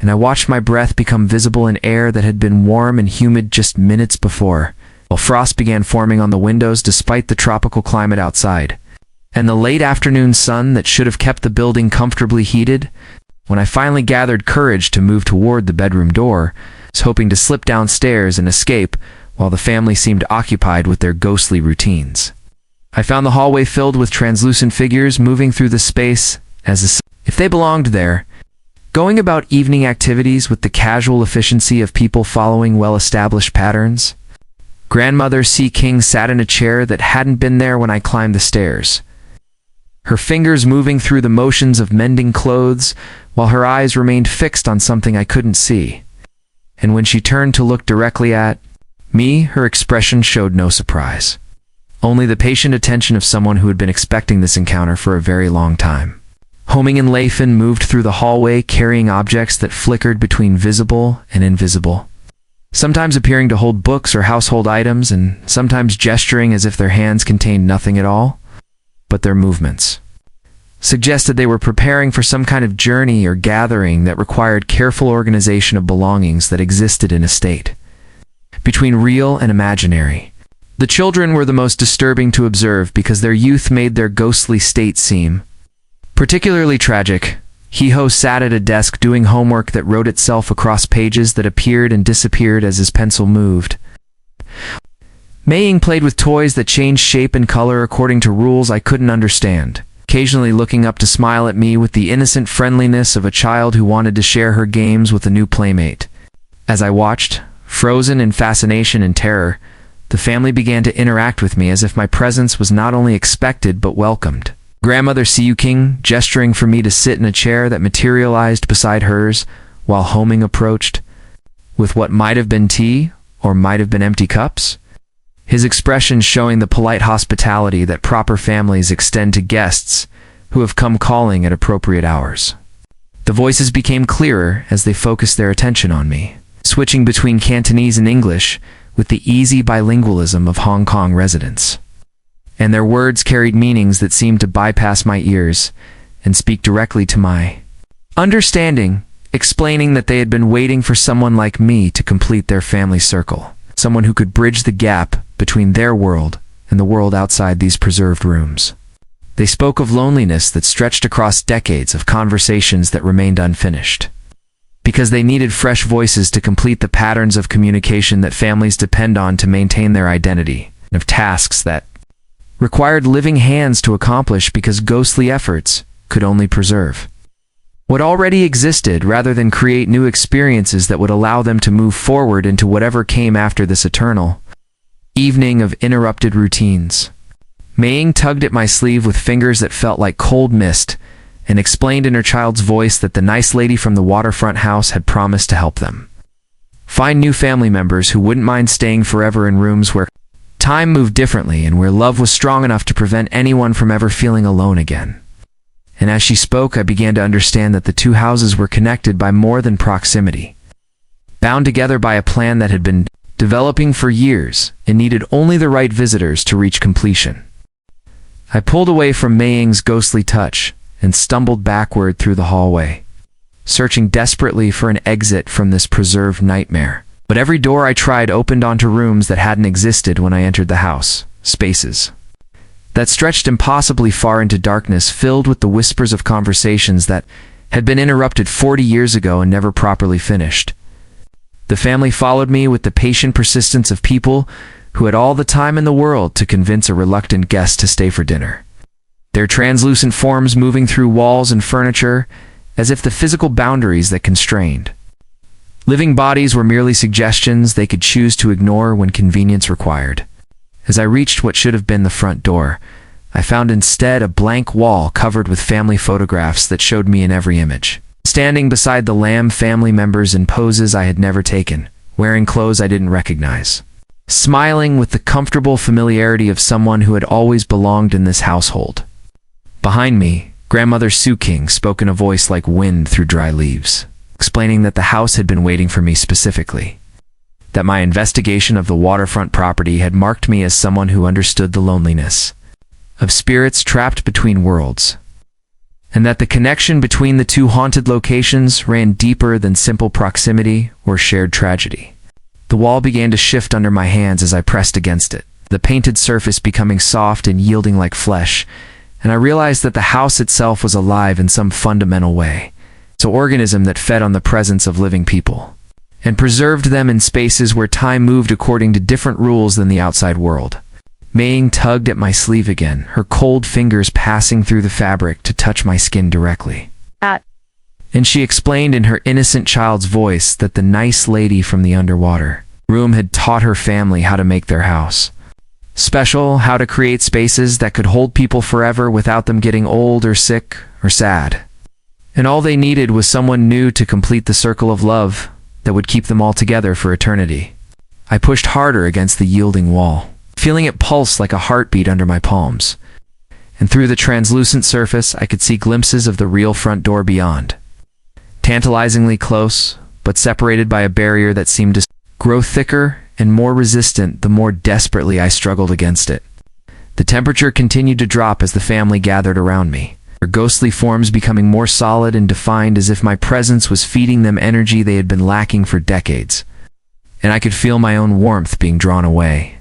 and I watched my breath become visible in air that had been warm and humid just minutes before, while frost began forming on the windows despite the tropical climate outside, and the late afternoon sun that should have kept the building comfortably heated. When I finally gathered courage to move toward the bedroom door, I was hoping to slip downstairs and escape while the family seemed occupied with their ghostly routines. I found the hallway filled with translucent figures moving through the space as if they belonged there, going about evening activities with the casual efficiency of people following well-established patterns. Grandmother C. King sat in a chair that hadn't been there when I climbed the stairs, her fingers moving through the motions of mending clothes while her eyes remained fixed on something I couldn't see. And when she turned to look directly at me, her expression showed no surprise, only the patient attention of someone who had been expecting this encounter for a very long time. Homing and Leifin moved through the hallway carrying objects that flickered between visible and invisible, sometimes appearing to hold books or household items, and sometimes gesturing as if their hands contained nothing at all. But their movements suggested they were preparing for some kind of journey or gathering that required careful organization of belongings that existed in a state between real and imaginary. The children were the most disturbing to observe because their youth made their ghostly state seem particularly tragic. He-Ho sat at a desk doing homework that wrote itself across pages that appeared and disappeared as his pencil moved. Mei-Ying played with toys that changed shape and color according to rules I couldn't understand, occasionally looking up to smile at me with the innocent friendliness of a child who wanted to share her games with a new playmate. As I watched, frozen in fascination and terror, the family began to interact with me as if my presence was not only expected but welcomed. Grandmother Siu King gesturing for me to sit in a chair that materialized beside hers while Homing approached, with what might have been tea or might have been empty cups. His expression showing the polite hospitality that proper families extend to guests who have come calling at appropriate hours. The voices became clearer as they focused their attention on me, switching between Cantonese and English with the easy bilingualism of Hong Kong residents. And their words carried meanings that seemed to bypass my ears and speak directly to my understanding, explaining that they had been waiting for someone like me to complete their family circle, someone who could bridge the gap between their world and the world outside these preserved rooms. They spoke of loneliness that stretched across decades of conversations that remained unfinished, because they needed fresh voices to complete the patterns of communication that families depend on to maintain their identity, and of tasks that required living hands to accomplish because ghostly efforts could only preserve what already existed rather than create new experiences that would allow them to move forward into whatever came after this eternal evening of interrupted routines. Mei-Ying tugged at my sleeve with fingers that felt like cold mist and explained in her child's voice that the nice lady from the waterfront house had promised to help them find new family members who wouldn't mind staying forever in rooms where time moved differently and where love was strong enough to prevent anyone from ever feeling alone again. And as she spoke, I began to understand that the two houses were connected by more than proximity, bound together by a plan that had been developing for years and needed only the right visitors to reach completion. I pulled away from Mei-Ying's ghostly touch and stumbled backward through the hallway, searching desperately for an exit from this preserved nightmare. But every door I tried opened onto rooms that hadn't existed when I entered the house, spaces that stretched impossibly far into darkness, filled with the whispers of conversations that had been interrupted 40 years ago and never properly finished. The family followed me with the patient persistence of people who had all the time in the world to convince a reluctant guest to stay for dinner, their translucent forms moving through walls and furniture as if the physical boundaries that constrained living bodies were merely suggestions they could choose to ignore when convenience required. As I reached what should have been the front door, I found instead a blank wall covered with family photographs that showed me in every image, standing beside the Lam family members in poses I had never taken, wearing clothes I didn't recognize, smiling with the comfortable familiarity of someone who had always belonged in this household. Behind me, Grandmother Siu King spoke in a voice like wind through dry leaves, explaining that the house had been waiting for me specifically, that my investigation of the waterfront property had marked me as someone who understood the loneliness of spirits trapped between worlds, and that the connection between the two haunted locations ran deeper than simple proximity or shared tragedy. The wall began to shift under my hands as I pressed against it, the painted surface becoming soft and yielding like flesh, and I realized that the house itself was alive in some fundamental way. It's an organism that fed on the presence of living people, and preserved them in spaces where time moved according to different rules than the outside world. Mei-Ying tugged at my sleeve again, her cold fingers passing through the fabric to touch my skin directly. And she explained in her innocent child's voice that the nice lady from the underwater room had taught her family how to make their house special, how to create spaces that could hold people forever without them getting old or sick or sad. And all they needed was someone new to complete the circle of love that would keep them all together for eternity. I pushed harder against the yielding wall, feeling it pulse like a heartbeat under my palms. And through the translucent surface, I could see glimpses of the real front door beyond, tantalizingly close, but separated by a barrier that seemed to grow thicker and more resistant the more desperately I struggled against it. The temperature continued to drop as the family gathered around me, their ghostly forms becoming more solid and defined as if my presence was feeding them energy they had been lacking for decades. And I could feel my own warmth being drawn away.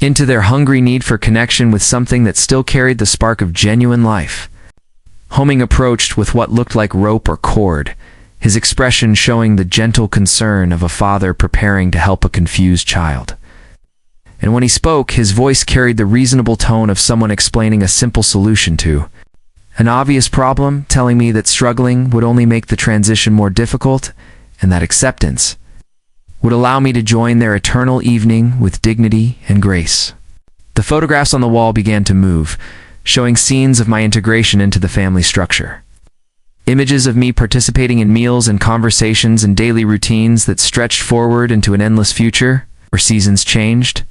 into their hungry need for connection with something that still carried the spark of genuine life. Homing approached with what looked like rope or cord, his expression showing the gentle concern of a father preparing to help a confused child. And when he spoke, his voice carried the reasonable tone of someone explaining a simple solution to an obvious problem, telling me that struggling would only make the transition more difficult, and that acceptance would allow me to join their eternal evening with dignity and grace. The photographs on the wall began to move, showing scenes of my integration into the family structure. Images of me participating in meals and conversations and daily routines that stretched forward into an endless future, where seasons changed.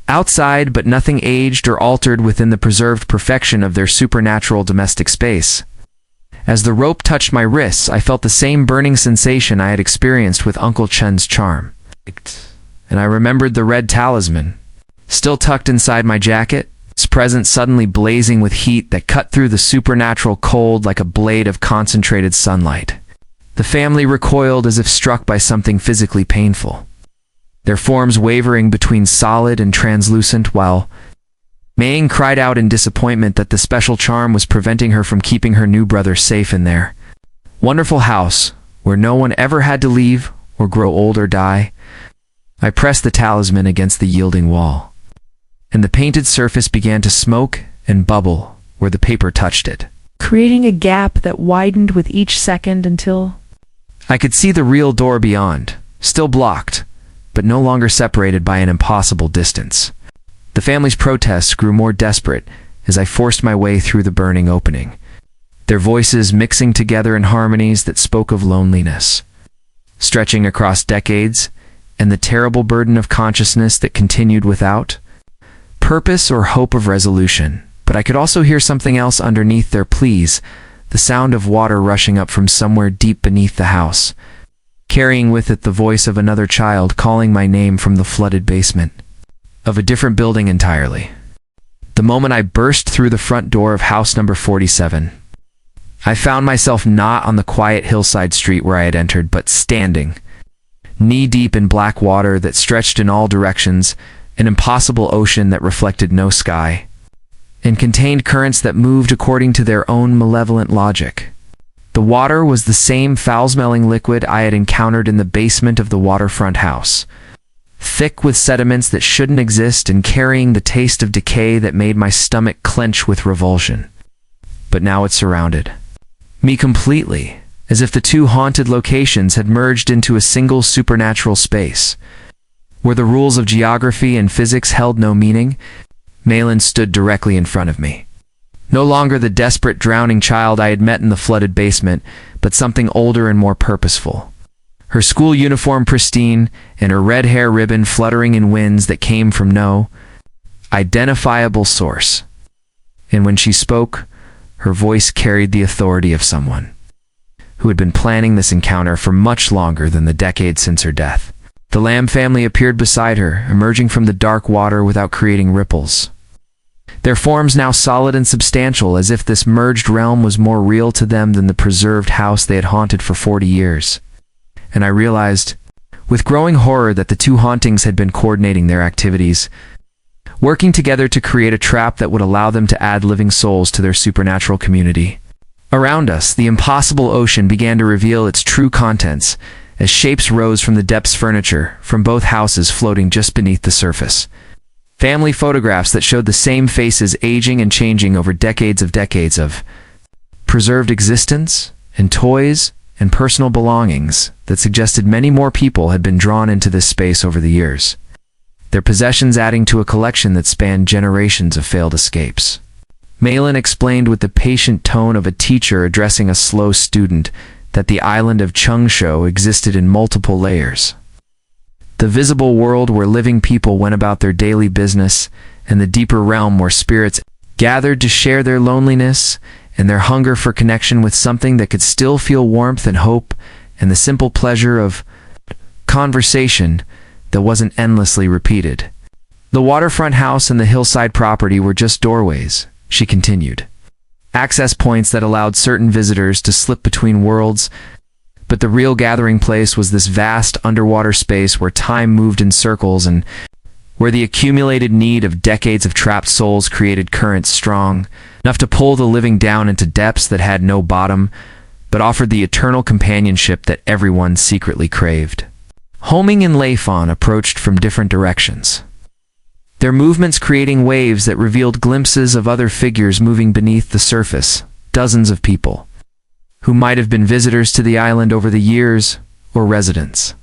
Outside, but nothing aged or altered within the preserved perfection of their supernatural domestic space. As the rope touched my wrists, I felt the same burning sensation I had experienced with Uncle Chen's charm. And I remembered the red talisman, still tucked inside my jacket, its presence suddenly blazing with heat that cut through the supernatural cold like a blade of concentrated sunlight. The family recoiled as if struck by something physically painful, their forms wavering between solid and translucent, while Maying cried out in disappointment that the special charm was preventing her from keeping her new brother safe in their wonderful house, where no one ever had to leave or grow old or die. I pressed the talisman against the yielding wall, and the painted surface began to smoke and bubble where the paper touched it, creating a gap that widened with each second until I could see the real door beyond, still blocked, but no longer separated by an impossible distance. The family's protests grew more desperate as I forced my way through the burning opening, their voices mixing together in harmonies that spoke of loneliness, stretching across decades, and the terrible burden of consciousness that continued without purpose or hope of resolution. But I could also hear something else underneath their pleas, the sound of water rushing up from somewhere deep beneath the house, carrying with it the voice of another child calling my name from the flooded basement of a different building entirely. The moment I burst through the front door of house number 47, I found myself not on the quiet hillside street where I had entered, but standing, knee-deep in black water that stretched in all directions, an impossible ocean that reflected no sky, and contained currents that moved according to their own malevolent logic. The water was the same foul-smelling liquid I had encountered in the basement of the waterfront house, thick with sediments that shouldn't exist and carrying the taste of decay that made my stomach clench with revulsion. But now it surrounded me completely, as if the two haunted locations had merged into a single supernatural space, where the rules of geography and physics held no meaning. Malin stood directly in front of me. No longer the desperate drowning child I had met in the flooded basement, but something older and more purposeful. Her school uniform pristine, and her red hair ribbon fluttering in winds that came from no identifiable source. And when she spoke, her voice carried the authority of someone who had been planning this encounter for much longer than the decade since her death. The Lamb family appeared beside her, emerging from the dark water without creating ripples, their forms now solid and substantial, as if this merged realm was more real to them than the preserved house they had haunted for 40 years. And I realized, with growing horror, that the two hauntings had been coordinating their activities, working together to create a trap that would allow them to add living souls to their supernatural community. Around us, the impossible ocean began to reveal its true contents, as shapes rose from the depths, furniture from both houses floating just beneath the surface. Family photographs that showed the same faces aging and changing over decades of preserved existence, and toys and personal belongings that suggested many more people had been drawn into this space over the years, their possessions adding to a collection that spanned generations of failed escapes. Malin explained with the patient tone of a teacher addressing a slow student that the island of Cheung Chau existed in multiple layers. The visible world where living people went about their daily business, and the deeper realm where spirits gathered to share their loneliness and their hunger for connection with something that could still feel warmth and hope and the simple pleasure of conversation that wasn't endlessly repeated. The waterfront house and the hillside property were just doorways, she continued, access points that allowed certain visitors to slip between worlds, but the real gathering place was this vast underwater space where time moved in circles and where the accumulated need of decades of trapped souls created currents strong enough to pull the living down into depths that had no bottom, but offered the eternal companionship that everyone secretly craved. Homing and Leifon approached from different directions, their movements creating waves that revealed glimpses of other figures moving beneath the surface, dozens of people, who might have been visitors to the island over the years, or residents,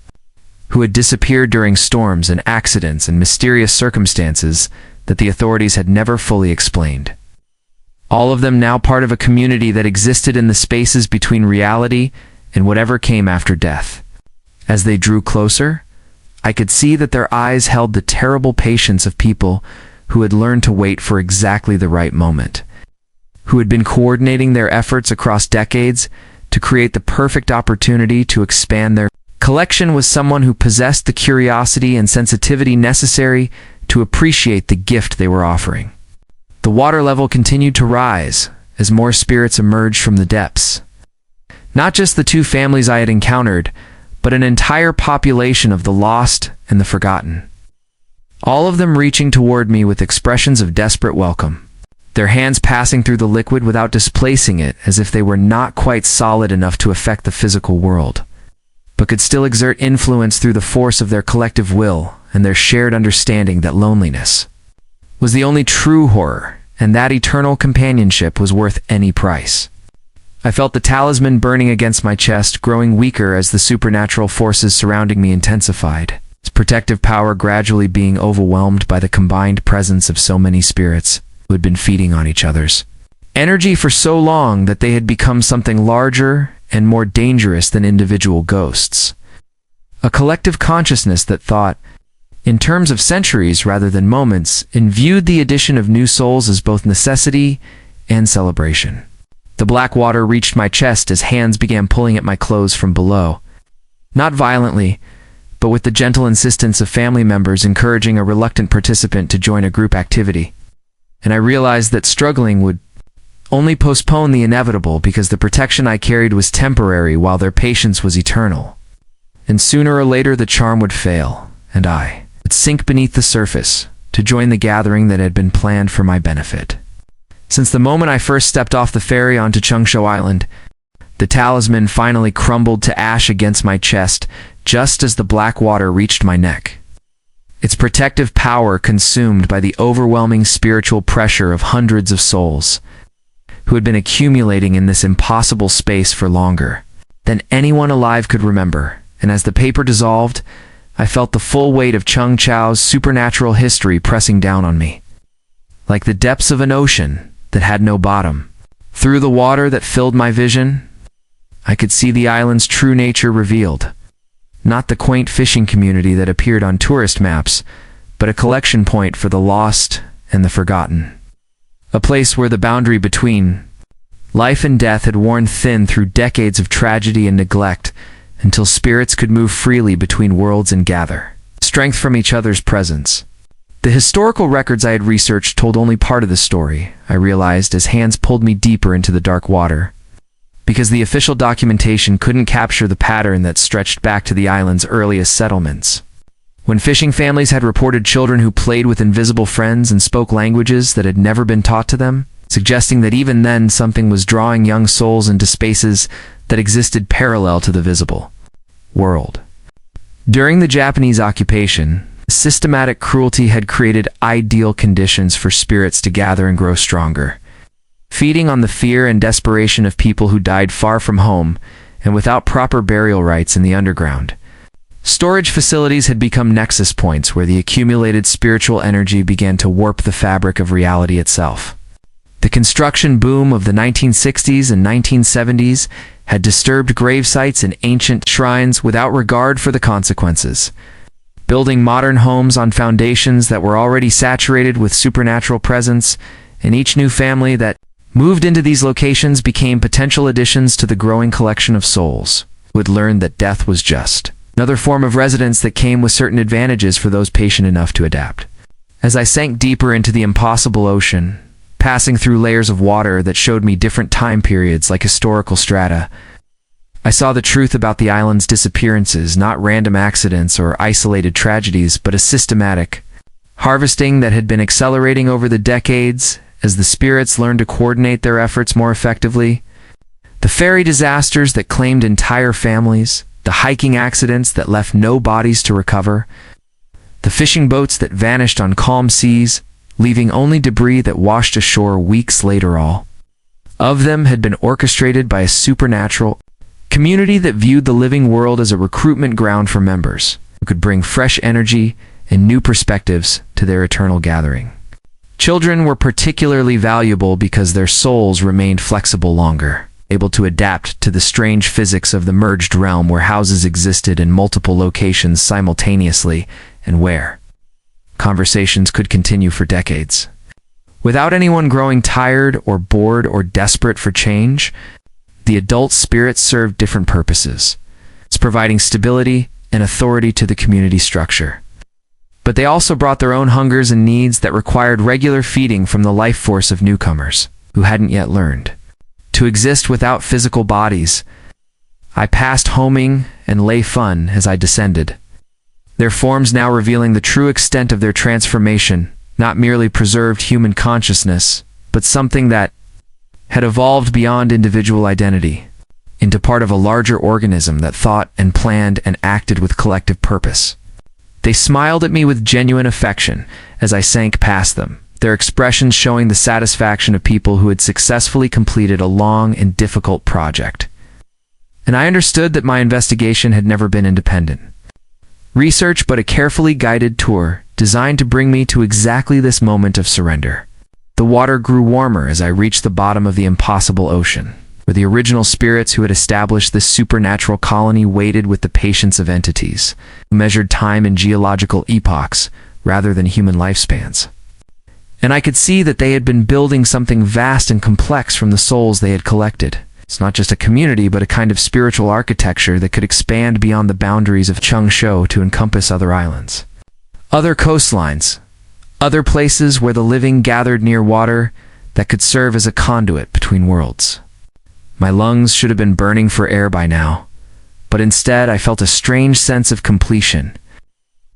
who had disappeared during storms and accidents and mysterious circumstances that the authorities had never fully explained. All of them now part of a community that existed in the spaces between reality and whatever came after death. As they drew closer, I could see that their eyes held the terrible patience of people who had learned to wait for exactly the right moment, who had been coordinating their efforts across decades to create the perfect opportunity to expand their collection. Was someone who possessed the curiosity and sensitivity necessary to appreciate the gift they were offering. The water level continued to rise as more spirits emerged from the depths. Not just the two families I had encountered, but an entire population of the lost and the forgotten. All of them reaching toward me with expressions of desperate welcome, their hands passing through the liquid without displacing it, as if they were not quite solid enough to affect the physical world, but could still exert influence through the force of their collective will and their shared understanding that loneliness was the only true horror, and that eternal companionship was worth any price. I felt the talisman burning against my chest, growing weaker as the supernatural forces surrounding me intensified, its protective power gradually being overwhelmed by the combined presence of so many spirits who had been feeding on each other's energy for so long that they had become something larger and more dangerous than individual ghosts. A collective consciousness that thought in terms of centuries rather than moments, and viewed the addition of new souls as both necessity and celebration. The black water reached my chest as hands began pulling at my clothes from below. Not violently, but with the gentle insistence of family members encouraging a reluctant participant to join a group activity. And I realized that struggling would only postpone the inevitable, because the protection I carried was temporary while their patience was eternal. And sooner or later the charm would fail, and I would sink beneath the surface to join the gathering that had been planned for my benefit. Since the moment I first stepped off the ferry onto Cheung Chau Island, the talisman finally crumbled to ash against my chest just as the black water reached my neck. Its protective power consumed by the overwhelming spiritual pressure of hundreds of souls who had been accumulating in this impossible space for longer than anyone alive could remember. And as the paper dissolved, I felt the full weight of Cheung Chau's supernatural history pressing down on me. Like the depths of an ocean that had no bottom. Through the water that filled my vision, I could see the island's true nature revealed. Not the quaint fishing community that appeared on tourist maps, but a collection point for the lost and the forgotten. A place where the boundary between life and death had worn thin through decades of tragedy and neglect, until spirits could move freely between worlds and gather strength from each other's presence. The historical records I had researched told only part of the story, I realized as hands pulled me deeper into the dark water, because the official documentation couldn't capture the pattern that stretched back to the island's earliest settlements. When fishing families had reported children who played with invisible friends and spoke languages that had never been taught to them, suggesting that even then something was drawing young souls into spaces that existed parallel to the visible world. During the Japanese occupation, systematic cruelty had created ideal conditions for spirits to gather and grow stronger, feeding on the fear and desperation of people who died far from home and without proper burial rites in the underground. Storage facilities had become nexus points where the accumulated spiritual energy began to warp the fabric of reality itself. The construction boom of the 1960s and 1970s had disturbed grave sites and ancient shrines without regard for the consequences, building modern homes on foundations that were already saturated with supernatural presence, and each new family that moved into these locations became potential additions to the growing collection of souls who had learned that death was just another form of residence that came with certain advantages for those patient enough to adapt. As I sank deeper into the impossible ocean, passing through layers of water that showed me different time periods like historical strata, I saw the truth about the island's disappearances, not random accidents or isolated tragedies, but a systematic, harvesting that had been accelerating over the decades as the spirits learned to coordinate their efforts more effectively, the ferry disasters that claimed entire families, the hiking accidents that left no bodies to recover, the fishing boats that vanished on calm seas, leaving only debris that washed ashore weeks later. All of them had been orchestrated by a supernatural community that viewed the living world as a recruitment ground for members who could bring fresh energy and new perspectives to their eternal gathering. Children were particularly valuable because their souls remained flexible longer, able to adapt to the strange physics of the merged realm where houses existed in multiple locations simultaneously and where conversations could continue for decades. Without anyone growing tired or bored or desperate for change, the adult spirits served different purposes. It's providing stability and authority to the community structure. But they also brought their own hungers and needs that required regular feeding from the life force of newcomers who hadn't yet learned to exist without physical bodies. I passed homing and lay fun as I descended, their forms now revealing the true extent of their transformation, not merely preserved human consciousness, but something that had evolved beyond individual identity into part of a larger organism that thought and planned and acted with collective purpose. They smiled at me with genuine affection as I sank past them, their expressions showing the satisfaction of people who had successfully completed a long and difficult project. And I understood that my investigation had never been independent research, but a carefully guided tour designed to bring me to exactly this moment of surrender. The water grew warmer as I reached the bottom of the impossible ocean, where the original spirits who had established this supernatural colony waited with the patience of entities who measured time in geological epochs rather than human lifespans. And I could see that they had been building something vast and complex from the souls they had collected. It's not just a community, but a kind of spiritual architecture that could expand beyond the boundaries of Cheung Chau to encompass other islands, other coastlines, other places where the living gathered near water that could serve as a conduit between worlds. My lungs should have been burning for air by now, but instead I felt a strange sense of completion,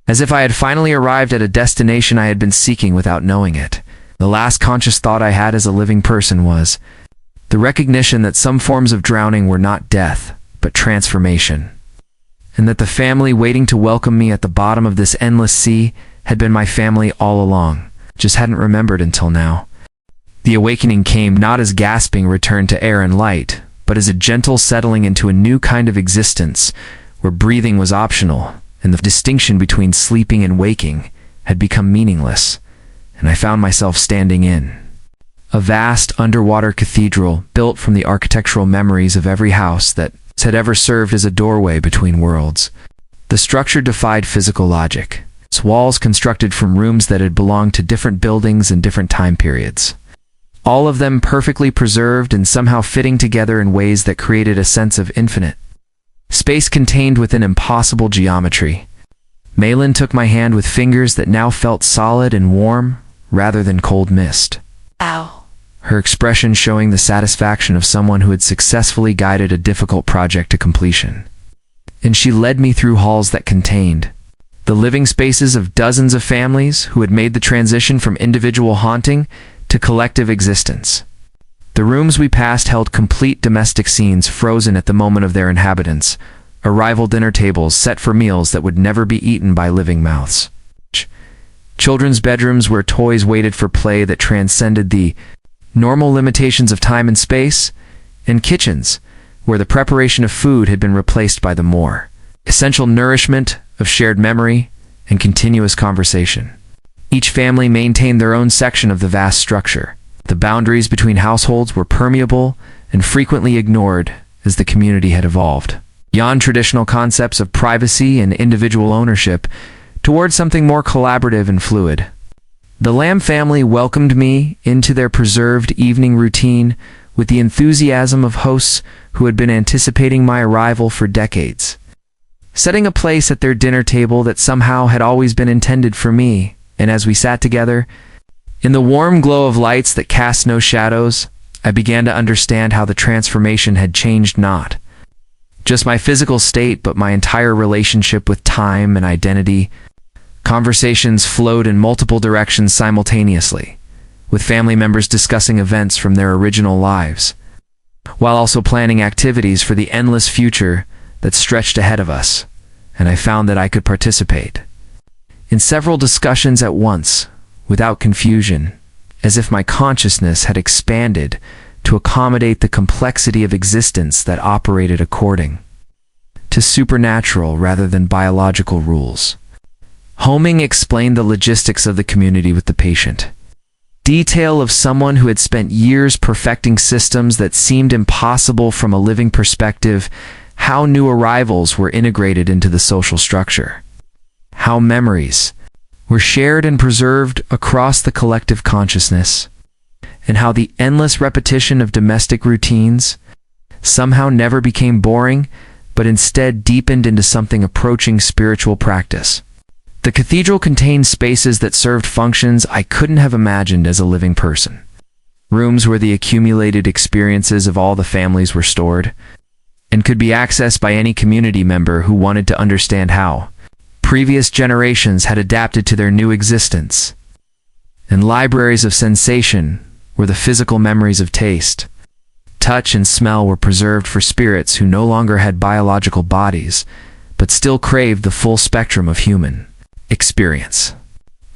as if I had finally arrived at a destination I had been seeking without knowing it. The last conscious thought I had as a living person was the recognition that some forms of drowning were not death, but transformation, and that the family waiting to welcome me at the bottom of this endless sea had been my family all along, just hadn't remembered until now. The awakening came not as gasping return to air and light, but as a gentle settling into a new kind of existence where breathing was optional and the distinction between sleeping and waking had become meaningless, and I found myself standing in a vast underwater cathedral built from the architectural memories of every house that had ever served as a doorway between worlds. The structure defied physical logic, its walls constructed from rooms that had belonged to different buildings and different time periods, all of them perfectly preserved and somehow fitting together in ways that created a sense of infinite space contained within impossible geometry. Malin took my hand with fingers that now felt solid and warm rather than cold mist. Ow. Her expression showing the satisfaction of someone who had successfully guided a difficult project to completion. And she led me through halls that contained the living spaces of dozens of families who had made the transition from individual haunting to collective existence. The rooms we passed held complete domestic scenes frozen at the moment of their inhabitants, arrival dinner tables set for meals that would never be eaten by living mouths, children's bedrooms where toys waited for play that transcended the normal limitations of time and space, and kitchens where the preparation of food had been replaced by the more essential nourishment of shared memory and continuous conversation. Each family maintained their own section of the vast structure. The boundaries between households were permeable and frequently ignored as the community had evolved beyond traditional concepts of privacy and individual ownership towards something more collaborative and fluid. The Lamb family welcomed me into their preserved evening routine with the enthusiasm of hosts who had been anticipating my arrival for decades, setting a place at their dinner table that somehow had always been intended for me. And as we sat together, in the warm glow of lights that cast no shadows, I began to understand how the transformation had changed not just my physical state, but my entire relationship with time and identity. Conversations flowed in multiple directions simultaneously, with family members discussing events from their original lives, while also planning activities for the endless future that stretched ahead of us, and I found that I could participate in several discussions at once, without confusion, as if my consciousness had expanded to accommodate the complexity of existence that operated according to supernatural rather than biological rules. Homing explained the logistics of the community with the patient detail of someone who had spent years perfecting systems that seemed impossible from a living perspective, how new arrivals were integrated into the social structure, how memories were shared and preserved across the collective consciousness, and how the endless repetition of domestic routines somehow never became boring, but instead deepened into something approaching spiritual practice. The cathedral contained spaces that served functions I couldn't have imagined as a living person. Rooms where the accumulated experiences of all the families were stored, and could be accessed by any community member who wanted to understand how previous generations had adapted to their new existence. And libraries of sensation, where the physical memories of taste, touch, and smell were preserved for spirits who no longer had biological bodies, but still craved the full spectrum of human experience.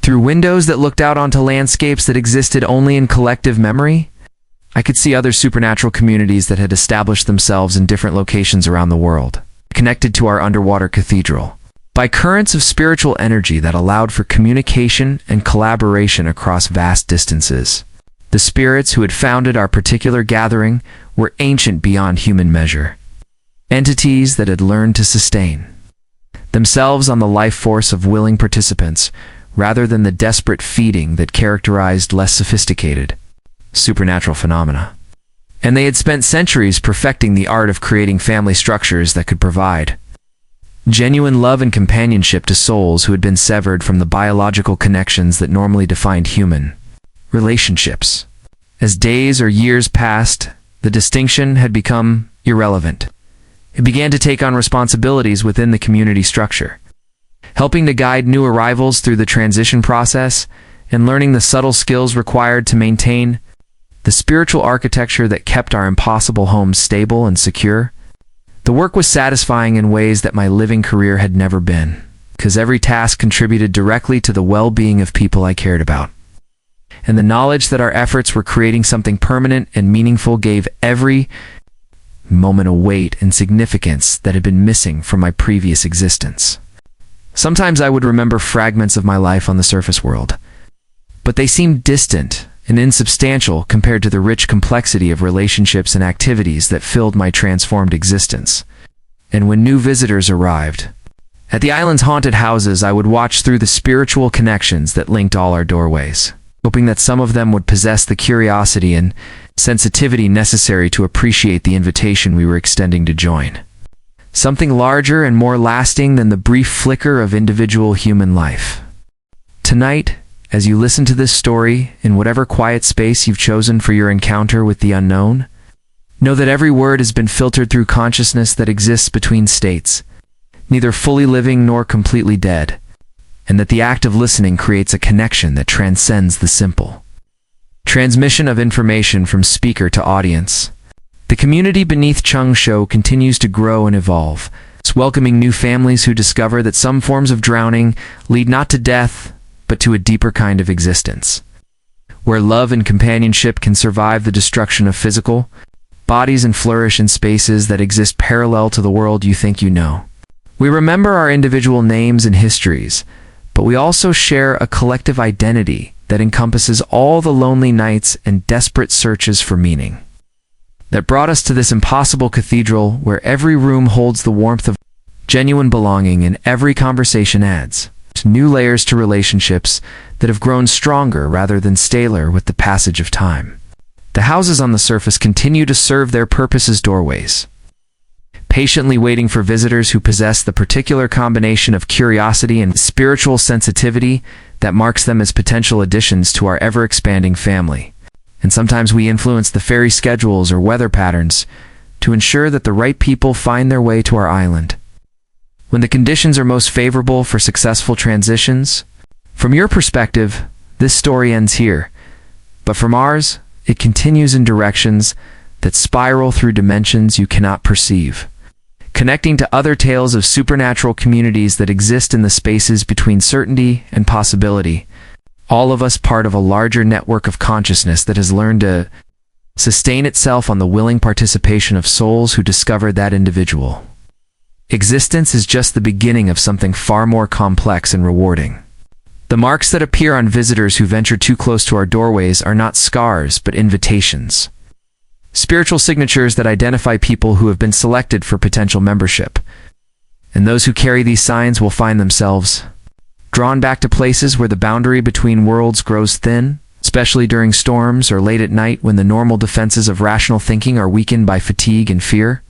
Through windows that looked out onto landscapes that existed only in collective memory, I could see other supernatural communities that had established themselves in different locations around the world, connected to our underwater cathedral by currents of spiritual energy that allowed for communication and collaboration across vast distances. The spirits who had founded our particular gathering were ancient beyond human measure, entities that had learned to sustain themselves on the life force of willing participants, rather than the desperate feeding that characterized less sophisticated supernatural phenomena. And they had spent centuries perfecting the art of creating family structures that could provide genuine love and companionship to souls who had been severed from the biological connections that normally defined human relationships. As days or years passed, the distinction had become irrelevant. It began to take on responsibilities within the community structure, helping to guide new arrivals through the transition process and learning the subtle skills required to maintain the spiritual architecture that kept our impossible homes stable and secure. The work was satisfying in ways that my living career had never been, because every task contributed directly to the well-being of people I cared about. And the knowledge that our efforts were creating something permanent and meaningful gave every moment a weight and significance that had been missing from my previous existence. Sometimes I would remember fragments of my life on the surface world, but they seemed distant and insubstantial compared to the rich complexity of relationships and activities that filled my transformed existence. And when new visitors arrived, at the island's haunted houses, I would watch through the spiritual connections that linked all our doorways, hoping that some of them would possess the curiosity and sensitivity necessary to appreciate the invitation we were extending to join. Something larger and more lasting than the brief flicker of individual human life. Tonight, as you listen to this story, in whatever quiet space you've chosen for your encounter with the unknown, know that every word has been filtered through consciousness that exists between states, neither fully living nor completely dead, and that the act of listening creates a connection that transcends the simple transmission of information from speaker to audience. The community beneath Cheung Chau continues to grow and evolve, welcoming new families who discover that some forms of drowning lead not to death, but to a deeper kind of existence, where love and companionship can survive the destruction of physical bodies and flourish in spaces that exist parallel to the world you think you know. We remember our individual names and histories, but we also share a collective identity that encompasses all the lonely nights and desperate searches for meaning that brought us to this impossible cathedral, where every room holds the warmth of genuine belonging and every conversation adds new layers to relationships that have grown stronger rather than staler with the passage of time. The houses on the surface continue to serve their purpose as doorways, patiently waiting for visitors who possess the particular combination of curiosity and spiritual sensitivity that marks them as potential additions to our ever-expanding family. And sometimes we influence the ferry schedules or weather patterns to ensure that the right people find their way to our island, when the conditions are most favorable for successful transitions. From your perspective, this story ends here, but from ours, it continues in directions that spiral through dimensions you cannot perceive, connecting to other tales of supernatural communities that exist in the spaces between certainty and possibility, all of us part of a larger network of consciousness that has learned to sustain itself on the willing participation of souls who discover that individual. Existence is just the beginning of something far more complex and rewarding. The marks that appear on visitors who venture too close to our doorways are not scars, but invitations. Spiritual signatures that identify people who have been selected for potential membership. And those who carry these signs will find themselves drawn back to places where the boundary between worlds grows thin, especially during storms or late at night when the normal defenses of rational thinking are weakened by fatigue and fear.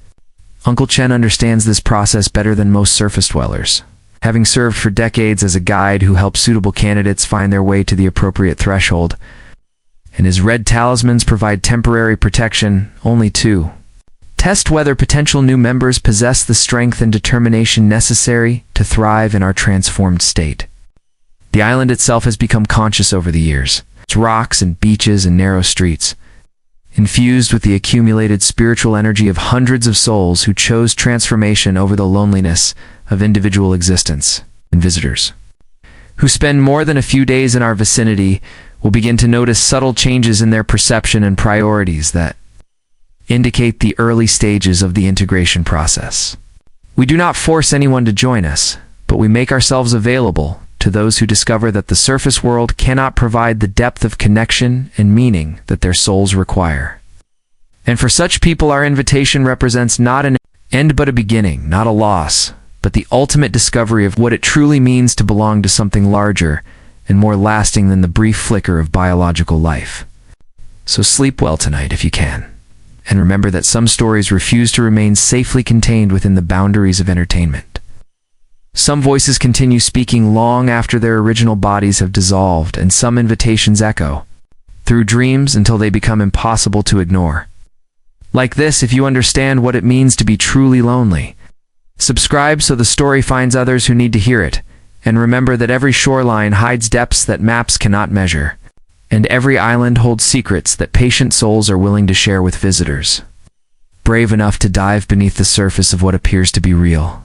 Uncle Chen understands this process better than most surface dwellers, having served for decades as a guide who helps suitable candidates find their way to the appropriate threshold. And his red talismans provide temporary protection only to test whether potential new members possess the strength and determination necessary to thrive in our transformed state. The island itself has become conscious over the years. Its rocks and beaches and narrow streets, infused with the accumulated spiritual energy of hundreds of souls who chose transformation over the loneliness of individual existence. And visitors who spend more than a few days in our vicinity will begin to notice subtle changes in their perception and priorities that indicate the early stages of the integration process. We do not force anyone to join us, but we make ourselves available to those who discover that the surface world cannot provide the depth of connection and meaning that their souls require. And for such people, our invitation represents not an end but a beginning, not a loss, but the ultimate discovery of what it truly means to belong to something larger and more lasting than the brief flicker of biological life. So sleep well tonight if you can, and remember that some stories refuse to remain safely contained within the boundaries of entertainment. Some voices continue speaking long after their original bodies have dissolved, and some invitations echo through dreams until they become impossible to ignore. Like this, if you understand what it means to be truly lonely, subscribe so the story finds others who need to hear it. And remember that every shoreline hides depths that maps cannot measure, and every island holds secrets that patient souls are willing to share with visitors, brave enough to dive beneath the surface of what appears to be real.